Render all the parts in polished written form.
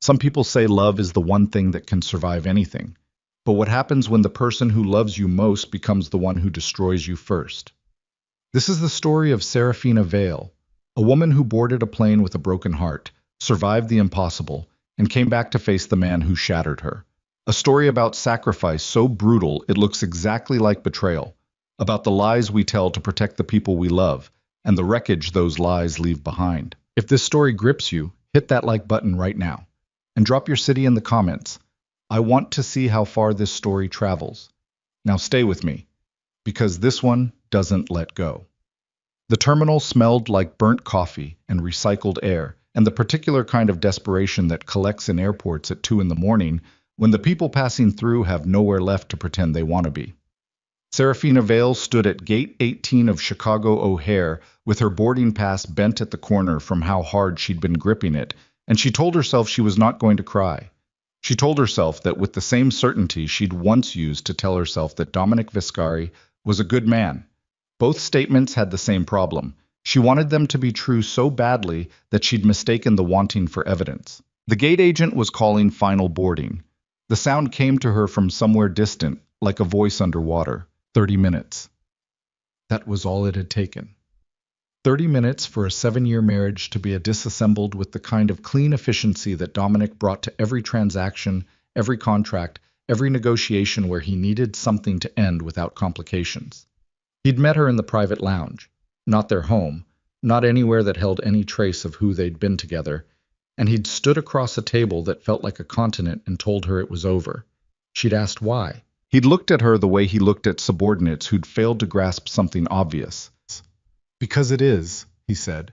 Some people say love is the one thing that can survive anything. But what happens when the person who loves you most becomes the one who destroys you first? This is the story of Serafina Vale, a woman who boarded a plane with a broken heart, survived the impossible, and came back to face the man who shattered her. A story about sacrifice so brutal it looks exactly like betrayal, about the lies we tell to protect the people we love, and the wreckage those lies leave behind. If this story grips you, hit that like button right now, and drop your city in the comments. I want to see how far this story travels. Now stay with me, because this one doesn't let go. The terminal smelled like burnt coffee and recycled air, and the particular kind of desperation that collects in airports at 2 in the morning when the people passing through have nowhere left to pretend they want to be. Serafina Vale stood at Gate 18 of Chicago O'Hare with her boarding pass bent at the corner from how hard she'd been gripping it, and she told herself she was not going to cry. She told herself that with the same certainty she'd once used to tell herself that Dominic Viscari was a good man. Both statements had the same problem. She wanted them to be true so badly that she'd mistaken the wanting for evidence. The gate agent was calling final boarding. The sound came to her from somewhere distant, like a voice underwater. 30 minutes. That was all it had taken. 30 minutes for a 7-year marriage to be disassembled with the kind of clean efficiency that Dominic brought to every transaction, every contract, every negotiation where he needed something to end without complications. He'd met her in the private lounge, not their home, not anywhere that held any trace of who they'd been together, and he'd stood across a table that felt like a continent and told her it was over. She'd asked why. He'd looked at her the way he looked at subordinates who'd failed to grasp something obvious. Because it is, he said.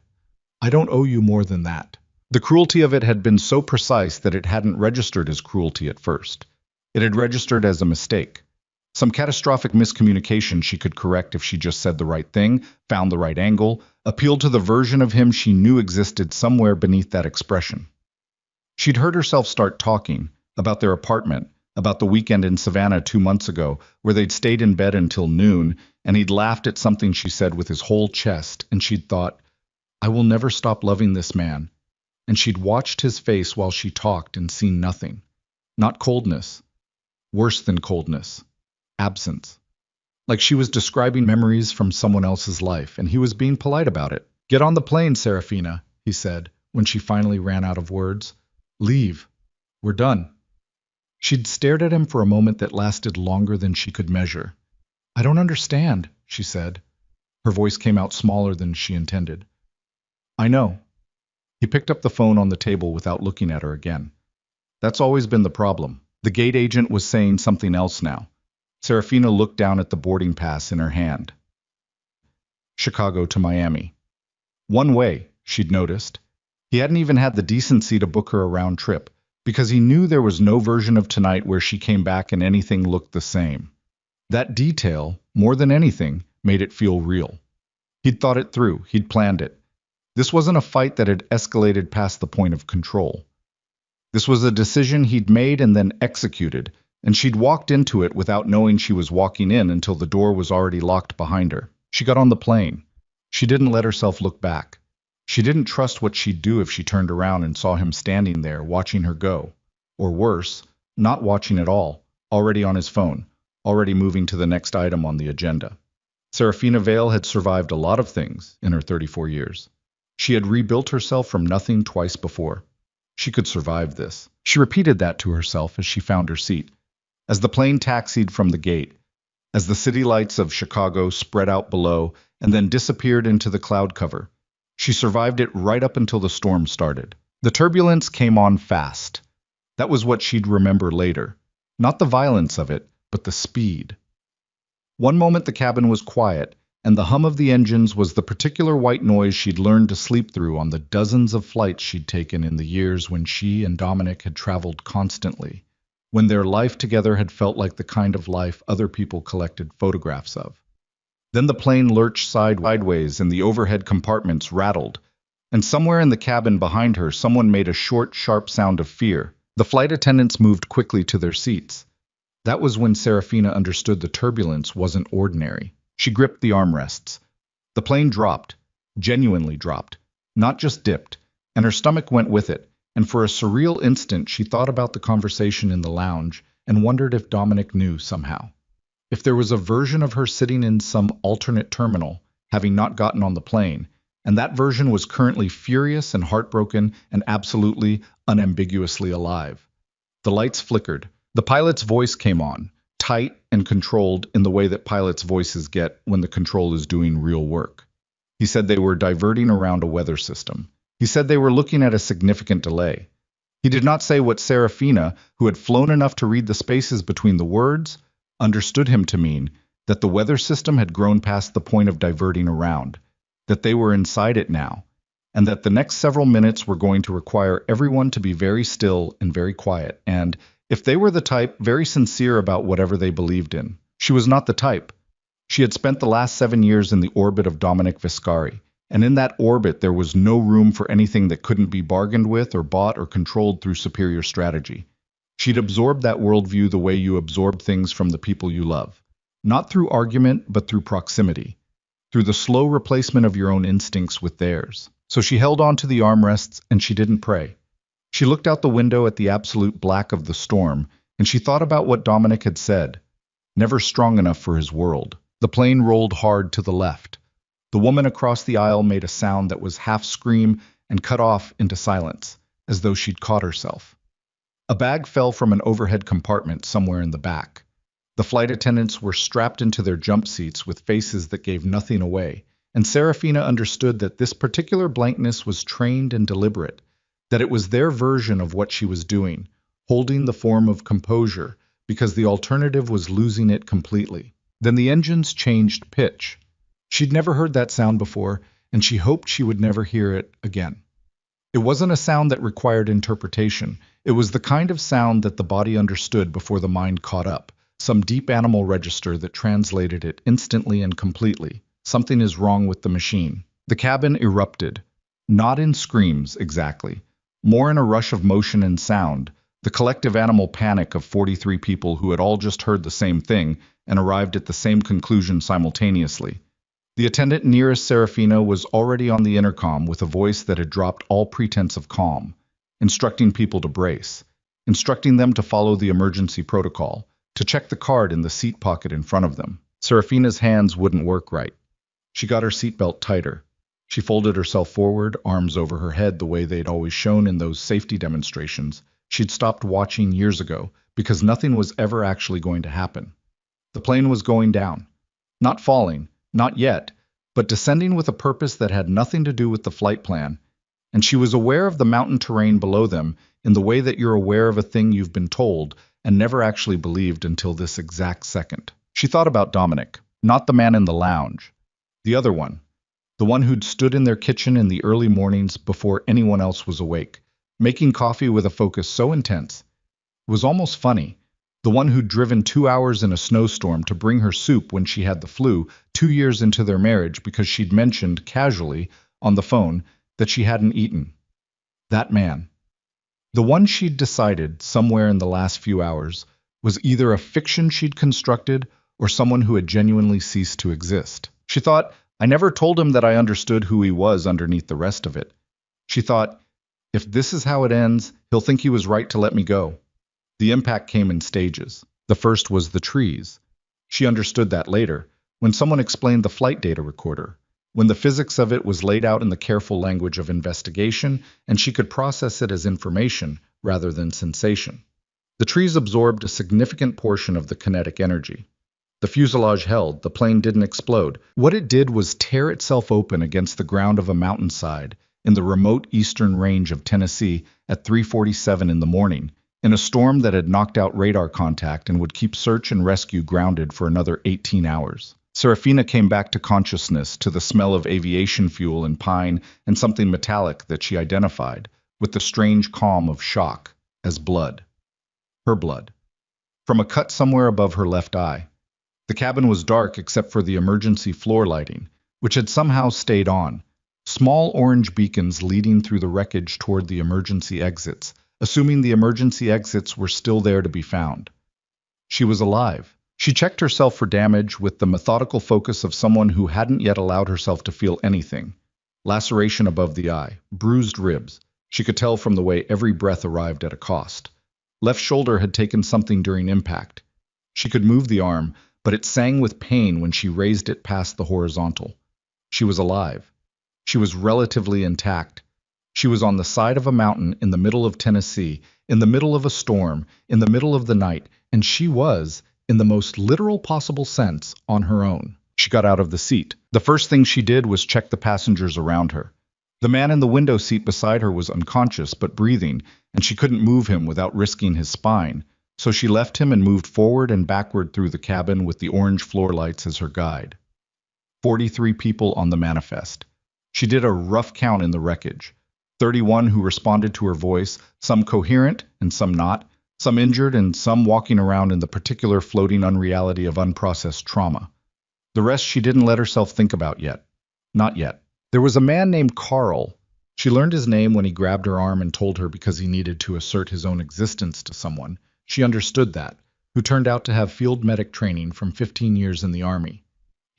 I don't owe you more than that. The cruelty of it had been so precise that it hadn't registered as cruelty at first. It had registered as a mistake. Some catastrophic miscommunication she could correct if she just said the right thing, found the right angle, appealed to the version of him she knew existed somewhere beneath that expression. She'd heard herself start talking about their apartment, about the weekend in Savannah 2 months ago, where they'd stayed in bed until noon, and he'd laughed at something she said with his whole chest, and she'd thought, I will never stop loving this man. And she'd watched his face while she talked and seen nothing. Not coldness. Worse than coldness. Absence. Like she was describing memories from someone else's life, and he was being polite about it. Get on the plane, Serafina, he said, when she finally ran out of words. Leave. We're done. She'd stared at him for a moment that lasted longer than she could measure. I don't understand, she said. Her voice came out smaller than she intended. I know. He picked up the phone on the table without looking at her again. That's always been the problem. The gate agent was saying something else now. Serafina looked down at the boarding pass in her hand. Chicago to Miami. One way, she'd noticed. He hadn't even had the decency to book her a round trip, because he knew there was no version of tonight where she came back and anything looked the same. That detail, more than anything, made it feel real. He'd thought it through, he'd planned it. This wasn't a fight that had escalated past the point of control. This was a decision he'd made and then executed, and she'd walked into it without knowing she was walking in until the door was already locked behind her. She got on the plane. She didn't let herself look back. She didn't trust what she'd do if she turned around and saw him standing there watching her go. Or worse, not watching at all, already on his phone, already moving to the next item on the agenda. Serafina Vale had survived a lot of things in her 34 years. She had rebuilt herself from nothing twice before. She could survive this. She repeated that to herself as she found her seat. As the plane taxied from the gate, as the city lights of Chicago spread out below and then disappeared into the cloud cover, she survived it right up until the storm started. The turbulence came on fast. That was what she'd remember later. Not the violence of it, but the speed. One moment the cabin was quiet, and the hum of the engines was the particular white noise she'd learned to sleep through on the dozens of flights she'd taken in the years when she and Dominic had traveled constantly, when their life together had felt like the kind of life other people collected photographs of. Then the plane lurched sideways and the overhead compartments rattled, and somewhere in the cabin behind her someone made a short, sharp sound of fear. The flight attendants moved quickly to their seats. That was when Serafina understood the turbulence wasn't ordinary. She gripped the armrests. The plane dropped, genuinely dropped, not just dipped, and her stomach went with it, and for a surreal instant she thought about the conversation in the lounge and wondered if Dominic knew somehow. If there was a version of her sitting in some alternate terminal, having not gotten on the plane, and that version was currently furious and heartbroken and absolutely, unambiguously alive. The lights flickered. The pilot's voice came on, tight and controlled in the way that pilots' voices get when the control is doing real work. He said they were diverting around a weather system. He said they were looking at a significant delay. He did not say what Serafina, who had flown enough to read the spaces between the words, understood him to mean that the weather system had grown past the point of diverting around, that they were inside it now, and that the next several minutes were going to require everyone to be very still and very quiet, and, if they were the type, very sincere about whatever they believed in. She was not the type. She had spent the last 7 years in the orbit of Dominic Viscari, and in that orbit there was no room for anything that couldn't be bargained with or bought or controlled through superior strategy. She'd absorbed that worldview the way you absorb things from the people you love, not through argument but through proximity, through the slow replacement of your own instincts with theirs. So she held on to the armrests and she didn't pray. She looked out the window at the absolute black of the storm, and she thought about what Dominic had said. Never strong enough for his world. The plane rolled hard to the left. The woman across the aisle made a sound that was half scream and cut off into silence, as though she'd caught herself. A bag fell from an overhead compartment somewhere in the back. The flight attendants were strapped into their jump seats with faces that gave nothing away, and Serafina understood that this particular blankness was trained and deliberate, that it was their version of what she was doing, holding the form of composure, because the alternative was losing it completely. Then the engines changed pitch. She'd never heard that sound before, and she hoped she would never hear it again. It wasn't a sound that required interpretation. It was the kind of sound that the body understood before the mind caught up, some deep animal register that translated it instantly and completely. Something is wrong with the machine. The cabin erupted, not in screams exactly, more in a rush of motion and sound, the collective animal panic of 43 people who had all just heard the same thing and arrived at the same conclusion simultaneously. The attendant nearest Serafina was already on the intercom with a voice that had dropped all pretense of calm, instructing people to brace, instructing them to follow the emergency protocol, to check the card in the seat pocket in front of them. Serafina's hands wouldn't work right. She got her seatbelt tighter. She folded herself forward, arms over her head the way they'd always shown in those safety demonstrations she'd stopped watching years ago because nothing was ever actually going to happen. The plane was going down. Not falling, not yet, but descending with a purpose that had nothing to do with the flight plan, and she was aware of the mountain terrain below them in the way that you're aware of a thing you've been told and never actually believed until this exact second. She thought about Dominic, not the man in the lounge, the other one, the one who'd stood in their kitchen in the early mornings before anyone else was awake, making coffee with a focus so intense. It was almost funny. The one who'd driven 2 hours in a snowstorm to bring her soup when she had the flu 2 years into their marriage because she'd mentioned casually on the phone that she hadn't eaten. That man. The one she'd decided, somewhere in the last few hours, was either a fiction she'd constructed or someone who had genuinely ceased to exist. She thought, I never told him that I understood who he was underneath the rest of it. She thought, if this is how it ends, he'll think he was right to let me go. The impact came in stages. The first was the trees. She understood that later, when someone explained the flight data recorder, when the physics of it was laid out in the careful language of investigation, and she could process it as information rather than sensation. The trees absorbed a significant portion of the kinetic energy. The fuselage held, the plane didn't explode. What it did was tear itself open against the ground of a mountainside in the remote eastern range of Tennessee at 3:47 in the morning, in a storm that had knocked out radar contact and would keep search and rescue grounded for another 18 hours. Serafina came back to consciousness, to the smell of aviation fuel and pine and something metallic that she identified, with the strange calm of shock, as blood. Her blood. From a cut somewhere above her left eye. The cabin was dark except for the emergency floor lighting, which had somehow stayed on. Small orange beacons leading through the wreckage toward the emergency exits, assuming the emergency exits were still there to be found. She was alive. She checked herself for damage with the methodical focus of someone who hadn't yet allowed herself to feel anything. Laceration above the eye, bruised ribs. She could tell from the way every breath arrived at a cost. Left shoulder had taken something during impact. She could move the arm, but it sang with pain when she raised it past the horizontal. She was alive. She was relatively intact. She was on the side of a mountain in the middle of Tennessee, in the middle of a storm, in the middle of the night, and she was, in the most literal possible sense, on her own. She got out of the seat. The first thing she did was check the passengers around her. The man in the window seat beside her was unconscious but breathing, and she couldn't move him without risking his spine, so she left him and moved forward and backward through the cabin with the orange floor lights as her guide. 43 people on the manifest. She did a rough count in the wreckage. 31 who responded to her voice, some coherent and some not, some injured and some walking around in the particular floating unreality of unprocessed trauma. The rest she didn't let herself think about yet. Not yet. There was a man named Carl. She learned his name when he grabbed her arm and told her because he needed to assert his own existence to someone. She understood that, who turned out to have field medic training from 15 years in the Army.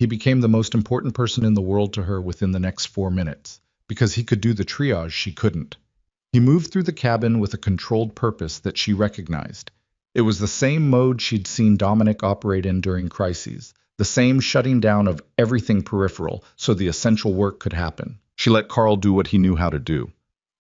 He became the most important person in the world to her within the next 4 minutes, because he could do the triage she couldn't. He moved through the cabin with a controlled purpose that she recognized. It was the same mode she'd seen Dominic operate in during crises, the same shutting down of everything peripheral so the essential work could happen. She let Carl do what he knew how to do.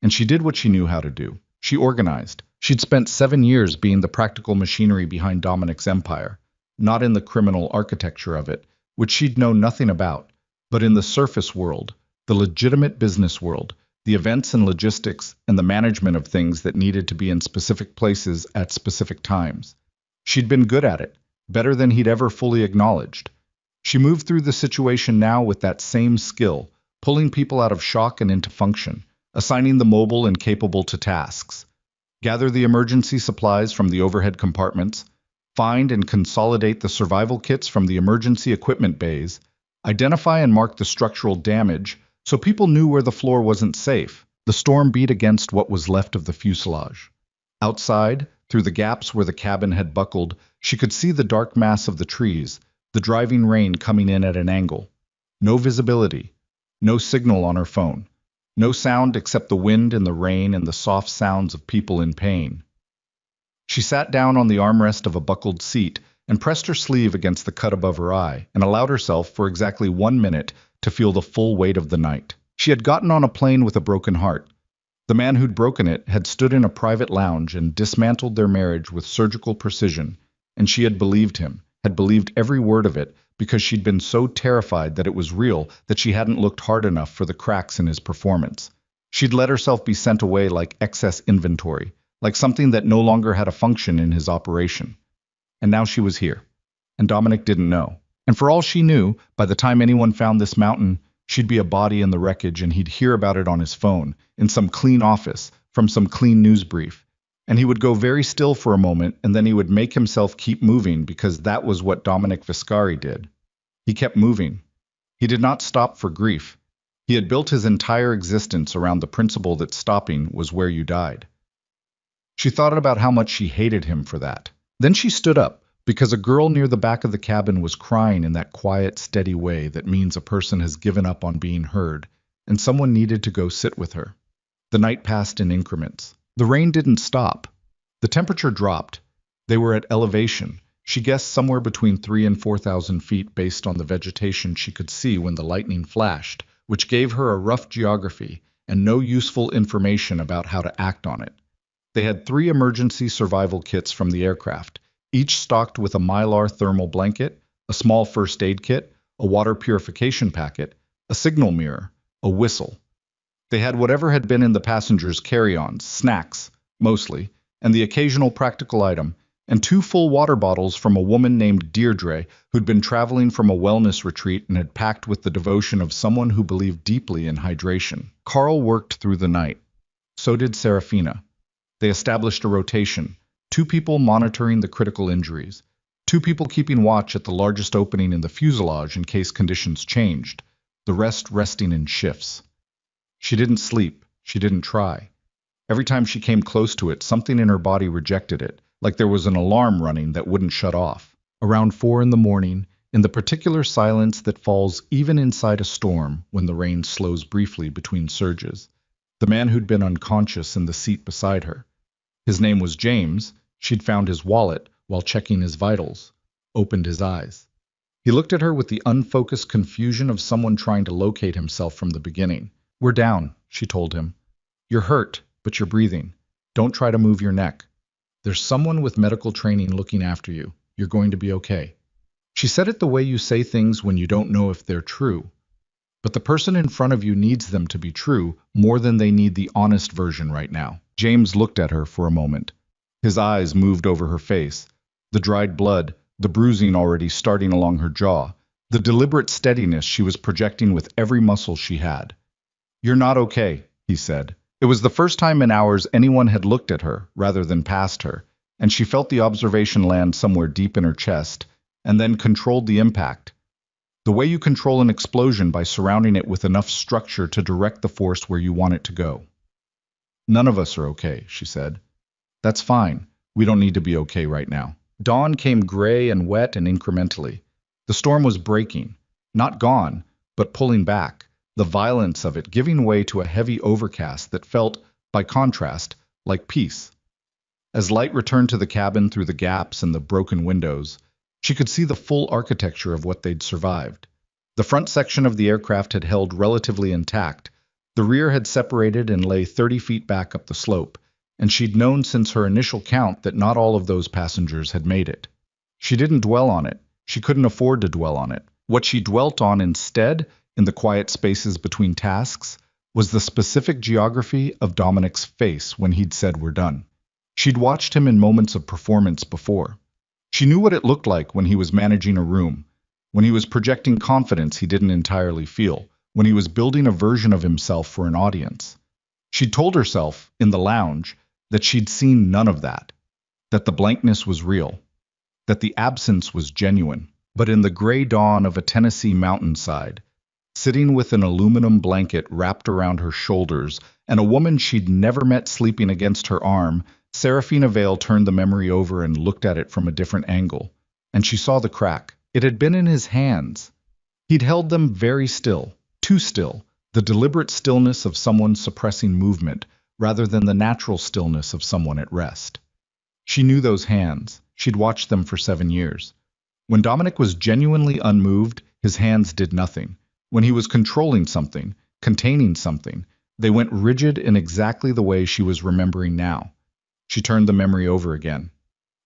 And she did what she knew how to do. She organized. She'd spent 7 years being the practical machinery behind Dominic's empire, not in the criminal architecture of it, which she'd known nothing about, but in the surface world, the legitimate business world, the events and logistics and the management of things that needed to be in specific places at specific times. She'd been good at it, better than he'd ever fully acknowledged. She moved through the situation now with that same skill, pulling people out of shock and into function, assigning the mobile and capable to tasks. Gather the emergency supplies from the overhead compartments, find and consolidate the survival kits from the emergency equipment bays, identify and mark the structural damage so people knew where the floor wasn't safe. The storm beat against what was left of the fuselage. Outside, through the gaps where the cabin had buckled, she could see the dark mass of the trees, the driving rain coming in at an angle. No visibility, no signal on her phone, no sound except the wind and the rain and the soft sounds of people in pain. She sat down on the armrest of a buckled seat and pressed her sleeve against the cut above her eye and allowed herself for exactly 1 minute to feel the full weight of the night. She had gotten on a plane with a broken heart. The man who'd broken it had stood in a private lounge and dismantled their marriage with surgical precision, and she had believed him, had believed every word of it, because she'd been so terrified that it was real that she hadn't looked hard enough for the cracks in his performance. She'd let herself be sent away like excess inventory, like something that no longer had a function in his operation. And now she was here. And Dominic didn't know. And for all she knew, by the time anyone found this mountain, she'd be a body in the wreckage and he'd hear about it on his phone, in some clean office, from some clean news brief. And he would go very still for a moment, and then he would make himself keep moving because that was what Dominic Viscari did. He kept moving. He did not stop for grief. He had built his entire existence around the principle that stopping was where you died. She thought about how much she hated him for that. Then she stood up, because a girl near the back of the cabin was crying in that quiet, steady way that means a person has given up on being heard, and someone needed to go sit with her. The night passed in increments. The rain didn't stop. The temperature dropped. They were at elevation. She guessed somewhere between 3,000 and 4,000 feet based on the vegetation she could see when the lightning flashed, which gave her a rough geography and no useful information about how to act on it. They had 3 emergency survival kits from the aircraft, each stocked with a Mylar thermal blanket, a small first aid kit, a water purification packet, a signal mirror, a whistle. They had whatever had been in the passengers' carry-ons, snacks, mostly, and the occasional practical item, and 2 full water bottles from a woman named Deirdre who'd been traveling from a wellness retreat and had packed with the devotion of someone who believed deeply in hydration. Carl worked through the night. So did Serafina. They established a rotation, 2 people monitoring the critical injuries, 2 people keeping watch at the largest opening in the fuselage in case conditions changed, the rest resting in shifts. She didn't sleep. She didn't try. Every time she came close to it, something in her body rejected it, like there was an alarm running that wouldn't shut off. Around 4 in the morning, in the particular silence that falls even inside a storm when the rain slows briefly between surges, the man who'd been unconscious in the seat beside her. His name was James. She'd found his wallet while checking his vitals. Opened his eyes. He looked at her with the unfocused confusion of someone trying to locate himself from the beginning. "We're down," she told him. "You're hurt, but you're breathing. Don't try to move your neck. There's someone with medical training looking after you. You're going to be okay." She said it the way you say things when you don't know if they're true. But the person in front of you needs them to be true more than they need the honest version right now. James looked at her for a moment. His eyes moved over her face. The dried blood, the bruising already starting along her jaw, the deliberate steadiness she was projecting with every muscle she had. "You're not okay," he said. It was the first time in hours anyone had looked at her rather than past her, and she felt the observation land somewhere deep in her chest, and then controlled the impact. The way you control an explosion by surrounding it with enough structure to direct the force where you want it to go. "None of us are okay," she said. "That's fine. We don't need to be okay right now." Dawn came gray and wet and incrementally. The storm was breaking, not gone, but pulling back, the violence of it giving way to a heavy overcast that felt, by contrast, like peace. As light returned to the cabin through the gaps and the broken windows, she could see the full architecture of what they'd survived. The front section of the aircraft had held relatively intact. The rear had separated and lay 30 feet back up the slope, and she'd known since her initial count that not all of those passengers had made it. She didn't dwell on it. She couldn't afford to dwell on it. What she dwelt on instead, in the quiet spaces between tasks, was the specific geography of Dominic's face when he'd said we're done. She'd watched him in moments of performance before. She knew what it looked like when he was managing a room, when he was projecting confidence he didn't entirely feel, when he was building a version of himself for an audience. She'd told herself, in the lounge, that she'd seen none of that the blankness was real, that the absence was genuine. But in the gray dawn of a Tennessee mountainside, sitting with an aluminum blanket wrapped around her shoulders and a woman she'd never met sleeping against her arm, Serafina Vale turned the memory over and looked at it from a different angle, and she saw the crack. It had been in his hands. He'd held them very still, too still, the deliberate stillness of someone suppressing movement, rather than the natural stillness of someone at rest. She knew those hands. She'd watched them for 7 years. When Dominic was genuinely unmoved, his hands did nothing. When he was controlling something, containing something, they went rigid in exactly the way she was remembering now. She turned the memory over again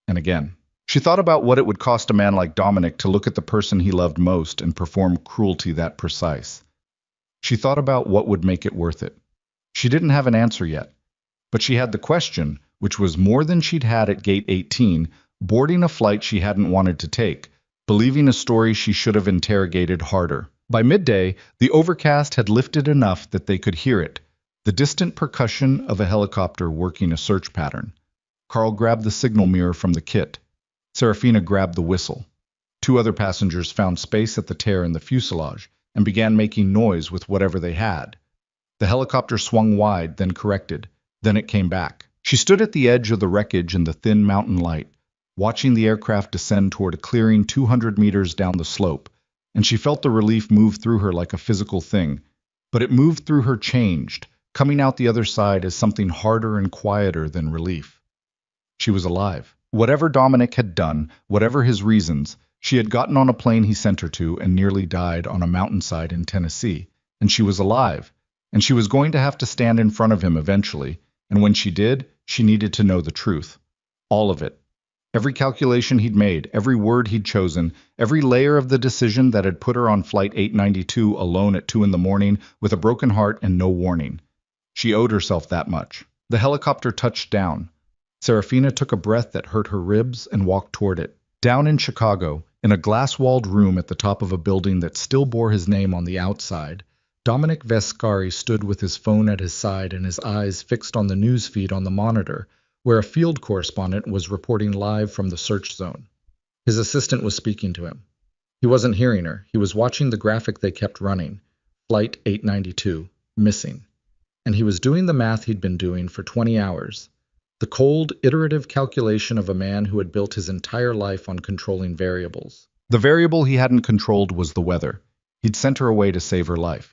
and again. She thought about what it would cost a man like Dominic to look at the person he loved most and perform cruelty that precise. She thought about what would make it worth it. She didn't have an answer yet, but she had the question, which was more than she'd had at Gate 18, boarding a flight she hadn't wanted to take, believing a story she should have interrogated harder. By midday, the overcast had lifted enough that they could hear it, the distant percussion of a helicopter working a search pattern. Carl grabbed the signal mirror from the kit. Serafina grabbed the whistle. 2 other passengers found space at the tear in the fuselage and began making noise with whatever they had. The helicopter swung wide, then corrected. Then it came back. She stood at the edge of the wreckage in the thin mountain light, watching the aircraft descend toward a clearing 200 meters down the slope, and she felt the relief move through her like a physical thing. But it moved through her changed, coming out the other side as something harder and quieter than relief. She was alive. Whatever Dominic had done, whatever his reasons, she had gotten on a plane he sent her to and nearly died on a mountainside in Tennessee. And she was alive. And she was going to have to stand in front of him eventually. And when she did, she needed to know the truth. All of it. Every calculation he'd made, every word he'd chosen, every layer of the decision that had put her on Flight 892 alone at 2 in the morning with a broken heart and no warning. She owed herself that much. The helicopter touched down. Serafina took a breath that hurt her ribs and walked toward it. Down in Chicago, in a glass-walled room at the top of a building that still bore his name on the outside, Dominic Vescari stood with his phone at his side and his eyes fixed on the news feed on the monitor, where a field correspondent was reporting live from the search zone. His assistant was speaking to him. He wasn't hearing her. He was watching the graphic they kept running. Flight 892, missing. And he was doing the math he'd been doing for 20 hours. The cold, iterative calculation of a man who had built his entire life on controlling variables. The variable he hadn't controlled was the weather. He'd sent her away to save her life.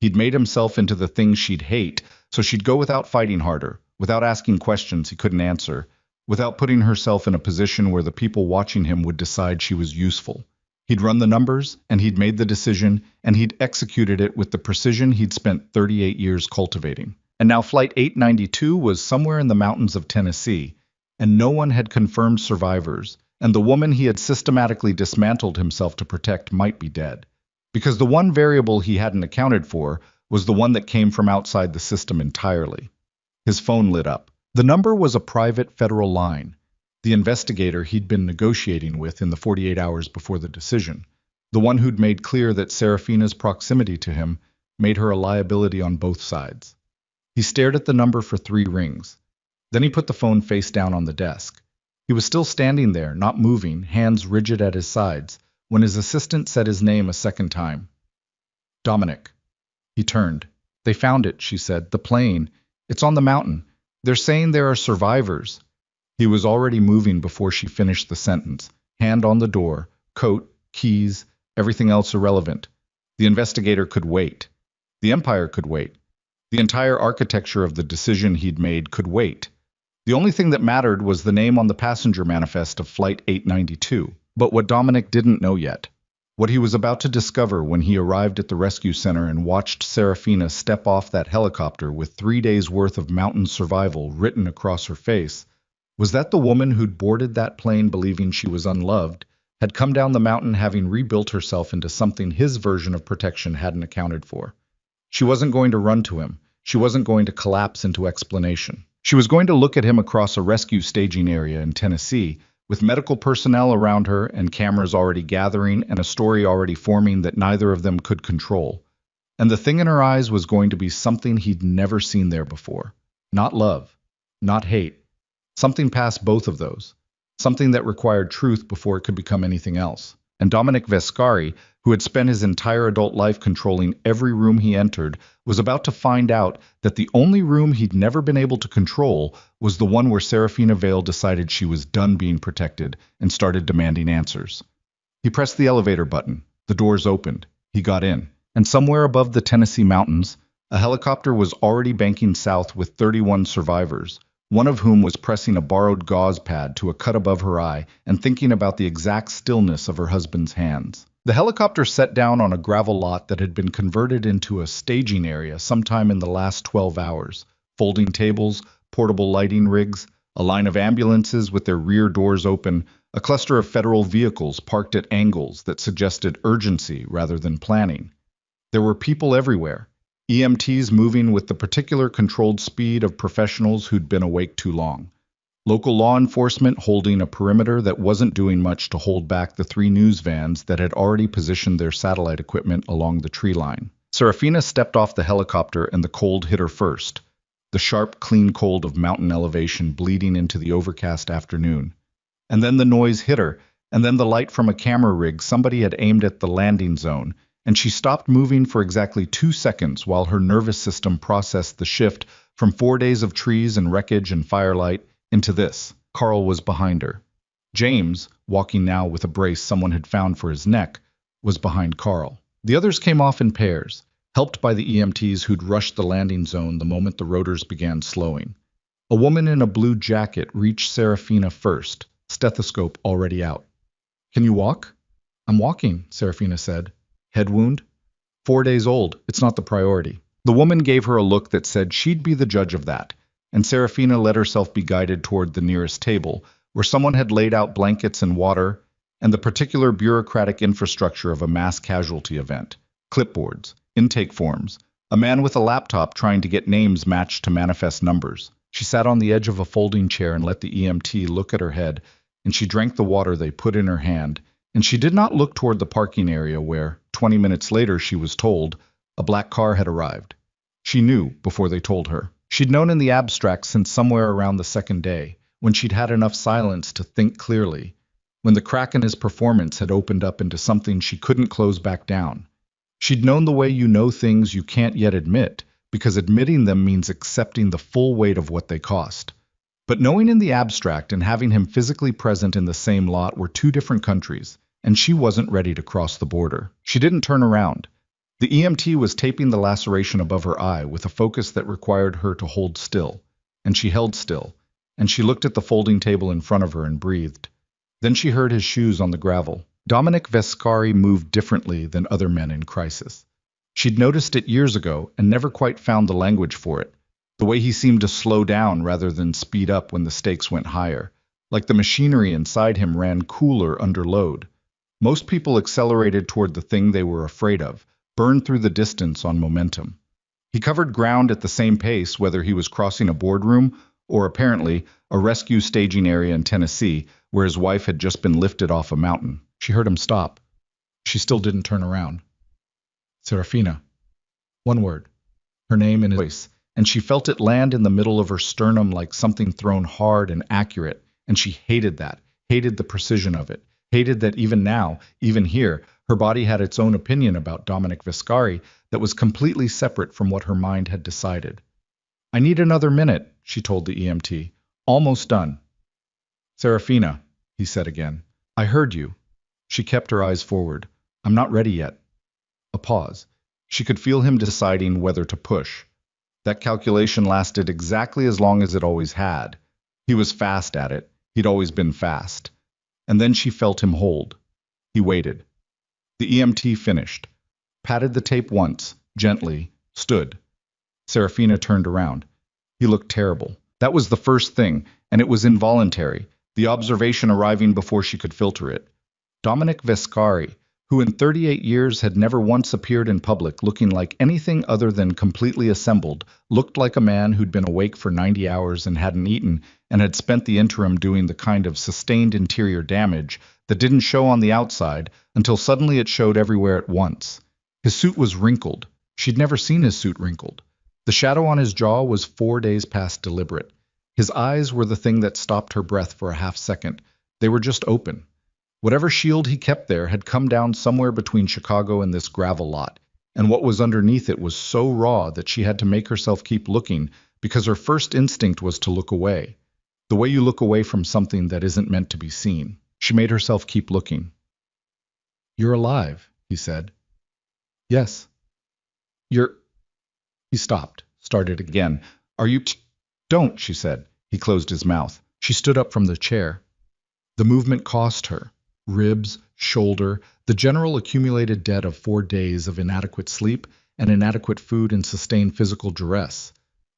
He'd made himself into the thing she'd hate, so she'd go without fighting harder, without asking questions he couldn't answer, without putting herself in a position where the people watching him would decide she was useful. He'd run the numbers, and he'd made the decision, and he'd executed it with the precision he'd spent 38 years cultivating. And now Flight 892 was somewhere in the mountains of Tennessee, and no one had confirmed survivors, and the woman he had systematically dismantled himself to protect might be dead. Because the one variable he hadn't accounted for was the one that came from outside the system entirely. His phone lit up. The number was a private federal line, the investigator he'd been negotiating with in the 48 hours before the decision, the one who'd made clear that Serafina's proximity to him made her a liability on both sides. He stared at the number for 3 rings. Then he put the phone face down on the desk. He was still standing there, not moving, hands rigid at his sides, when his assistant said his name a second time. Dominic. He turned. They found it, she said. The plane. It's on the mountain. They're saying there are survivors. He was already moving before she finished the sentence. Hand on the door, coat, keys, everything else irrelevant. The investigator could wait. The Empire could wait. The entire architecture of the decision he'd made could wait. The only thing that mattered was the name on the passenger manifest of Flight 892. But what Dominic didn't know yet, what he was about to discover when he arrived at the rescue center and watched Serafina step off that helicopter with 3 days' worth of mountain survival written across her face, was that the woman who'd boarded that plane believing she was unloved had come down the mountain having rebuilt herself into something his version of protection hadn't accounted for. She wasn't going to run to him. She wasn't going to collapse into explanation. She was going to look at him across a rescue staging area in Tennessee, with medical personnel around her and cameras already gathering and a story already forming that neither of them could control. And the thing in her eyes was going to be something he'd never seen there before. Not love, not hate. Something past both of those. Something that required truth before it could become anything else. And Dominic Vescari, who had spent his entire adult life controlling every room he entered, was about to find out that the only room he'd never been able to control was the one where Serafina Vale decided she was done being protected and started demanding answers. He pressed the elevator button. The doors opened. He got in. And somewhere above the Tennessee mountains, a helicopter was already banking south with 31 survivors, one of whom was pressing a borrowed gauze pad to a cut above her eye and thinking about the exact stillness of her husband's hands. The helicopter set down on a gravel lot that had been converted into a staging area sometime in the last 12 hours. Folding tables, portable lighting rigs, a line of ambulances with their rear doors open, a cluster of federal vehicles parked at angles that suggested urgency rather than planning. There were people everywhere, EMTs moving with the particular controlled speed of professionals who'd been awake too long. Local law enforcement holding a perimeter that wasn't doing much to hold back the 3 news vans that had already positioned their satellite equipment along the tree line. Serafina stepped off the helicopter and the cold hit her first, the sharp, clean cold of mountain elevation bleeding into the overcast afternoon. And then the noise hit her, and then the light from a camera rig somebody had aimed at the landing zone, and she stopped moving for exactly 2 seconds while her nervous system processed the shift from 4 days of trees and wreckage and firelight into this. Carl was behind her. James, walking now with a brace someone had found for his neck, was behind Carl. The others came off in pairs, helped by the EMTs who'd rushed the landing zone the moment the rotors began slowing. A woman in a blue jacket reached Serafina first, stethoscope already out. "Can you walk?" "I'm walking," Serafina said. "Head wound?" "4 days old. It's not the priority." The woman gave her a look that said she'd be the judge of that, and Serafina let herself be guided toward the nearest table, where someone had laid out blankets and water, and the particular bureaucratic infrastructure of a mass casualty event. Clipboards, intake forms, a man with a laptop trying to get names matched to manifest numbers. She sat on the edge of a folding chair and let the EMT look at her head, and she drank the water they put in her hand, and she did not look toward the parking area where, 20 minutes later, she was told, a black car had arrived. She knew before they told her. She'd known in the abstract since somewhere around the second day, when she'd had enough silence to think clearly, when the crack in his performance had opened up into something she couldn't close back down. She'd known the way you know things you can't yet admit, because admitting them means accepting the full weight of what they cost. But knowing in the abstract and having him physically present in the same lot were 2 different countries, and she wasn't ready to cross the border. She didn't turn around. The EMT was taping the laceration above her eye with a focus that required her to hold still, and she held still, and she looked at the folding table in front of her and breathed. Then she heard his shoes on the gravel. Dominic Vescari moved differently than other men in crisis. She'd noticed it years ago and never quite found the language for it, the way he seemed to slow down rather than speed up when the stakes went higher, like the machinery inside him ran cooler under load. Most people accelerated toward the thing they were afraid of, burned through the distance on momentum. He covered ground at the same pace whether he was crossing a boardroom or, apparently, a rescue staging area in Tennessee where his wife had just been lifted off a mountain. She heard him stop. She still didn't turn around. Serafina. One word. Her name in his voice, and she felt it land in the middle of her sternum like something thrown hard and accurate, and she hated that, hated the precision of it, hated that even now, even here, her body had its own opinion about Dominic Vescari that was completely separate from what her mind had decided. I need another minute, she told the EMT. Almost done. Serafina, he said again. I heard you. She kept her eyes forward. I'm not ready yet. A pause. She could feel him deciding whether to push. That calculation lasted exactly as long as it always had. He was fast at it. He'd always been fast. And then she felt him hold. He waited. The EMT finished. Patted the tape once, gently, stood. Serafina turned around. He looked terrible. That was the first thing, and it was involuntary, the observation arriving before she could filter it. Dominic Vescari, who in 38 years had never once appeared in public looking like anything other than completely assembled, looked like a man who'd been awake for 90 hours and hadn't eaten, and had spent the interim doing the kind of sustained interior damage that didn't show on the outside until suddenly it showed everywhere at once. His suit was wrinkled. She'd never seen his suit wrinkled. The shadow on his jaw was 4 days past deliberate. His eyes were the thing that stopped her breath for a half second. They were just open. Whatever shield he kept there had come down somewhere between Chicago and this gravel lot, and what was underneath it was so raw that she had to make herself keep looking because her first instinct was to look away. The way you look away from something that isn't meant to be seen. She made herself keep looking. You're alive, he said. Yes. You're... He stopped, started again. Are you... Don't, she said. He closed his mouth. She stood up from the chair. The movement cost her. Ribs, shoulder, the general accumulated debt of 4 days of inadequate sleep and inadequate food and sustained physical duress.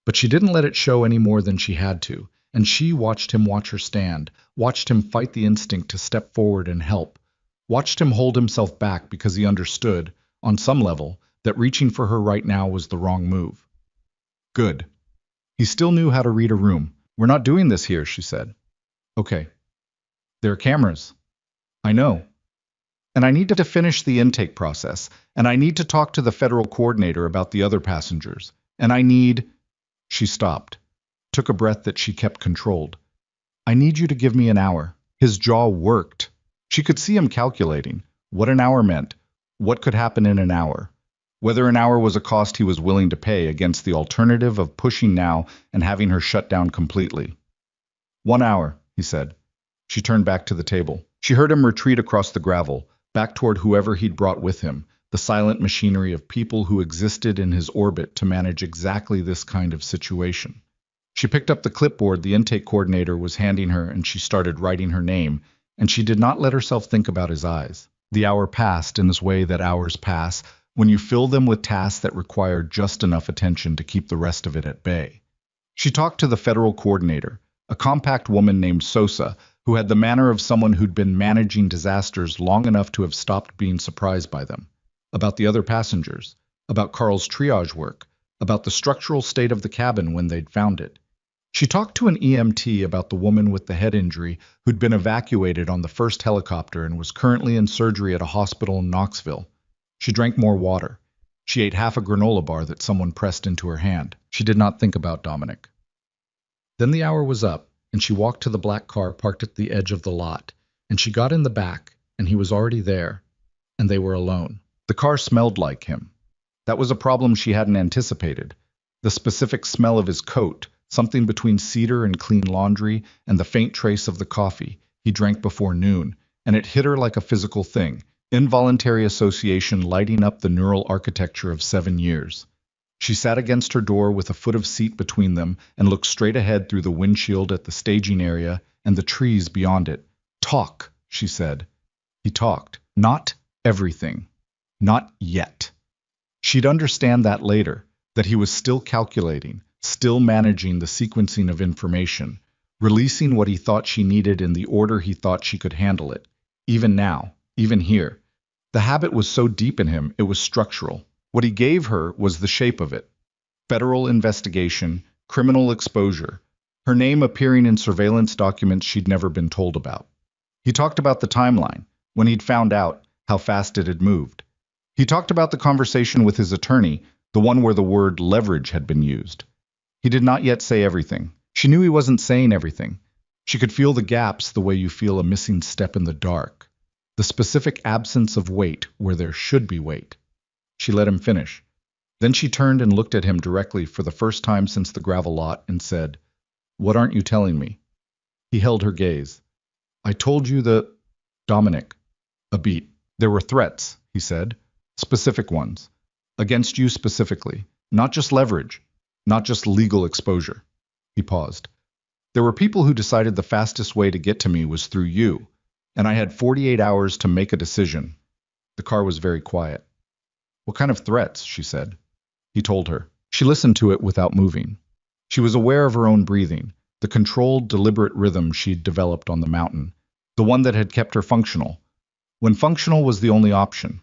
But she didn't let it show any more than she had to, and she watched him watch her stand, watched him fight the instinct to step forward and help, watched him hold himself back because he understood, on some level, that reaching for her right now was the wrong move. Good. He still knew how to read a room. We're not doing this here, she said. Okay. There are cameras. I know. And I need to finish the intake process, and I need to talk to the federal coordinator about the other passengers, and I need... She stopped, took a breath that she kept controlled. I need you to give me an hour. His jaw worked. She could see him calculating what an hour meant, what could happen in an hour, whether an hour was a cost he was willing to pay against the alternative of pushing now and having her shut down completely. 1 hour, he said. She turned back to the table. She heard him retreat across the gravel, back toward whoever he'd brought with him, the silent machinery of people who existed in his orbit to manage exactly this kind of situation. She picked up the clipboard the intake coordinator was handing her and she started writing her name, and she did not let herself think about his eyes. The hour passed in this way that hours pass when you fill them with tasks that require just enough attention to keep the rest of it at bay. She talked to the federal coordinator, a compact woman named Sosa, who had the manner of someone who'd been managing disasters long enough to have stopped being surprised by them, about the other passengers, about Carl's triage work, about the structural state of the cabin when they'd found it. She talked to an EMT about the woman with the head injury who'd been evacuated on the first helicopter and was currently in surgery at a hospital in Knoxville. She drank more water. She ate half a granola bar that someone pressed into her hand. She did not think about Dominic. Then the hour was up, and she walked to the black car parked at the edge of the lot, and she got in the back, and he was already there, and they were alone. The car smelled like him. That was a problem she hadn't anticipated. The specific smell of his coat, something between cedar and clean laundry, and the faint trace of the coffee he drank before noon, and it hit her like a physical thing. Involuntary association lighting up the neural architecture of 7 years. She sat against her door with a foot of seat between them and looked straight ahead through the windshield at the staging area and the trees beyond it. Talk, she said. He talked. Not everything. Not yet. She'd understand that later, that he was still calculating, still managing the sequencing of information, releasing what he thought she needed in the order he thought she could handle it. Even now, even here. The habit was so deep in him, it was structural. What he gave her was the shape of it. Federal investigation, criminal exposure, her name appearing in surveillance documents she'd never been told about. He talked about the timeline, when he'd found out how fast it had moved. He talked about the conversation with his attorney, the one where the word leverage had been used. He did not yet say everything. She knew he wasn't saying everything. She could feel the gaps the way you feel a missing step in the dark. The specific absence of weight where there should be weight. She let him finish. Then she turned and looked at him directly for the first time since the gravel lot and said, "What aren't you telling me?" He held her gaze. "I told you the—" Dominic. A beat. "There were threats," he said. "Specific ones. Against you specifically. Not just leverage. Not just legal exposure." He paused. "There were people who decided the fastest way to get to me was through you, and I had 48 hours to make a decision." The car was very quiet. "What kind of threats?" she said. He told her. She listened to it without moving. She was aware of her own breathing, the controlled, deliberate rhythm she'd developed on the mountain, the one that had kept her functional. When functional was the only option.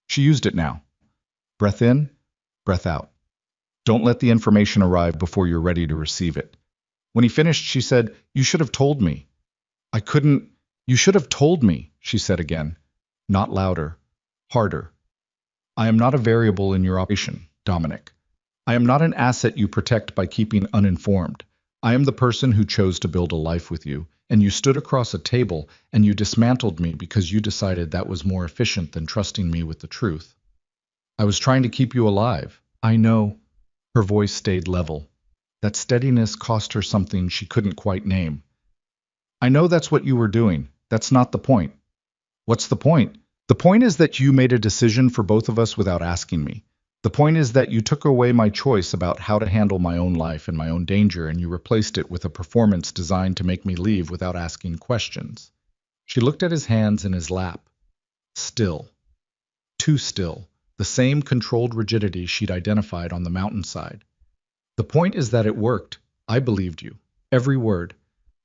She used it now. Breath in, breath out. Don't let the information arrive before you're ready to receive it. When he finished, she said, "You should have told me." "I couldn't—" "You should have told me," she said again. Not louder, harder. "I am not a variable in your operation, Dominic. I am not an asset you protect by keeping uninformed. I am the person who chose to build a life with you, and you stood across a table and you dismantled me because you decided that was more efficient than trusting me with the truth. I was trying to keep you alive. I know." Her voice stayed level. That steadiness cost her something she couldn't quite name. "I know that's what you were doing. That's not the point." "What's the point?" "The point is that you made a decision for both of us without asking me. The point is that you took away my choice about how to handle my own life and my own danger, and you replaced it with a performance designed to make me leave without asking questions." She looked at his hands in his lap. Still. Too still. The same controlled rigidity she'd identified on the mountainside. "The point is that it worked. I believed you. Every word.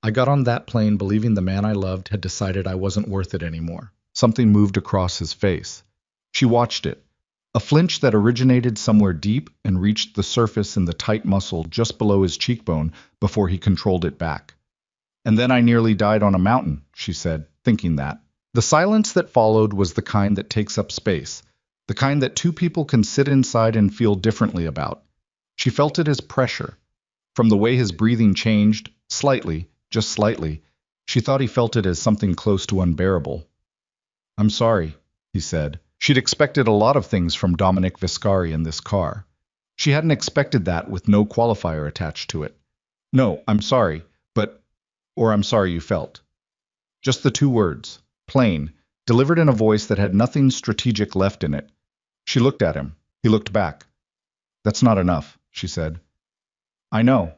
I got on that plane believing the man I loved had decided I wasn't worth it anymore." Something moved across his face. She watched it. A flinch that originated somewhere deep and reached the surface in the tight muscle just below his cheekbone before he controlled it back. "And then I nearly died on a mountain," she said, thinking that. The silence that followed was the kind that takes up space, the kind that two people can sit inside and feel differently about. She felt it as pressure. From the way his breathing changed, slightly, just slightly, she thought he felt it as something close to unbearable. "I'm sorry," he said. She'd expected a lot of things from Dominic Viscari in this car. She hadn't expected that with no qualifier attached to it. "No, I'm sorry, but—" or "I'm sorry you felt." Just the two words, plain, delivered in a voice that had nothing strategic left in it. She looked at him. He looked back. "That's not enough," she said. "I know.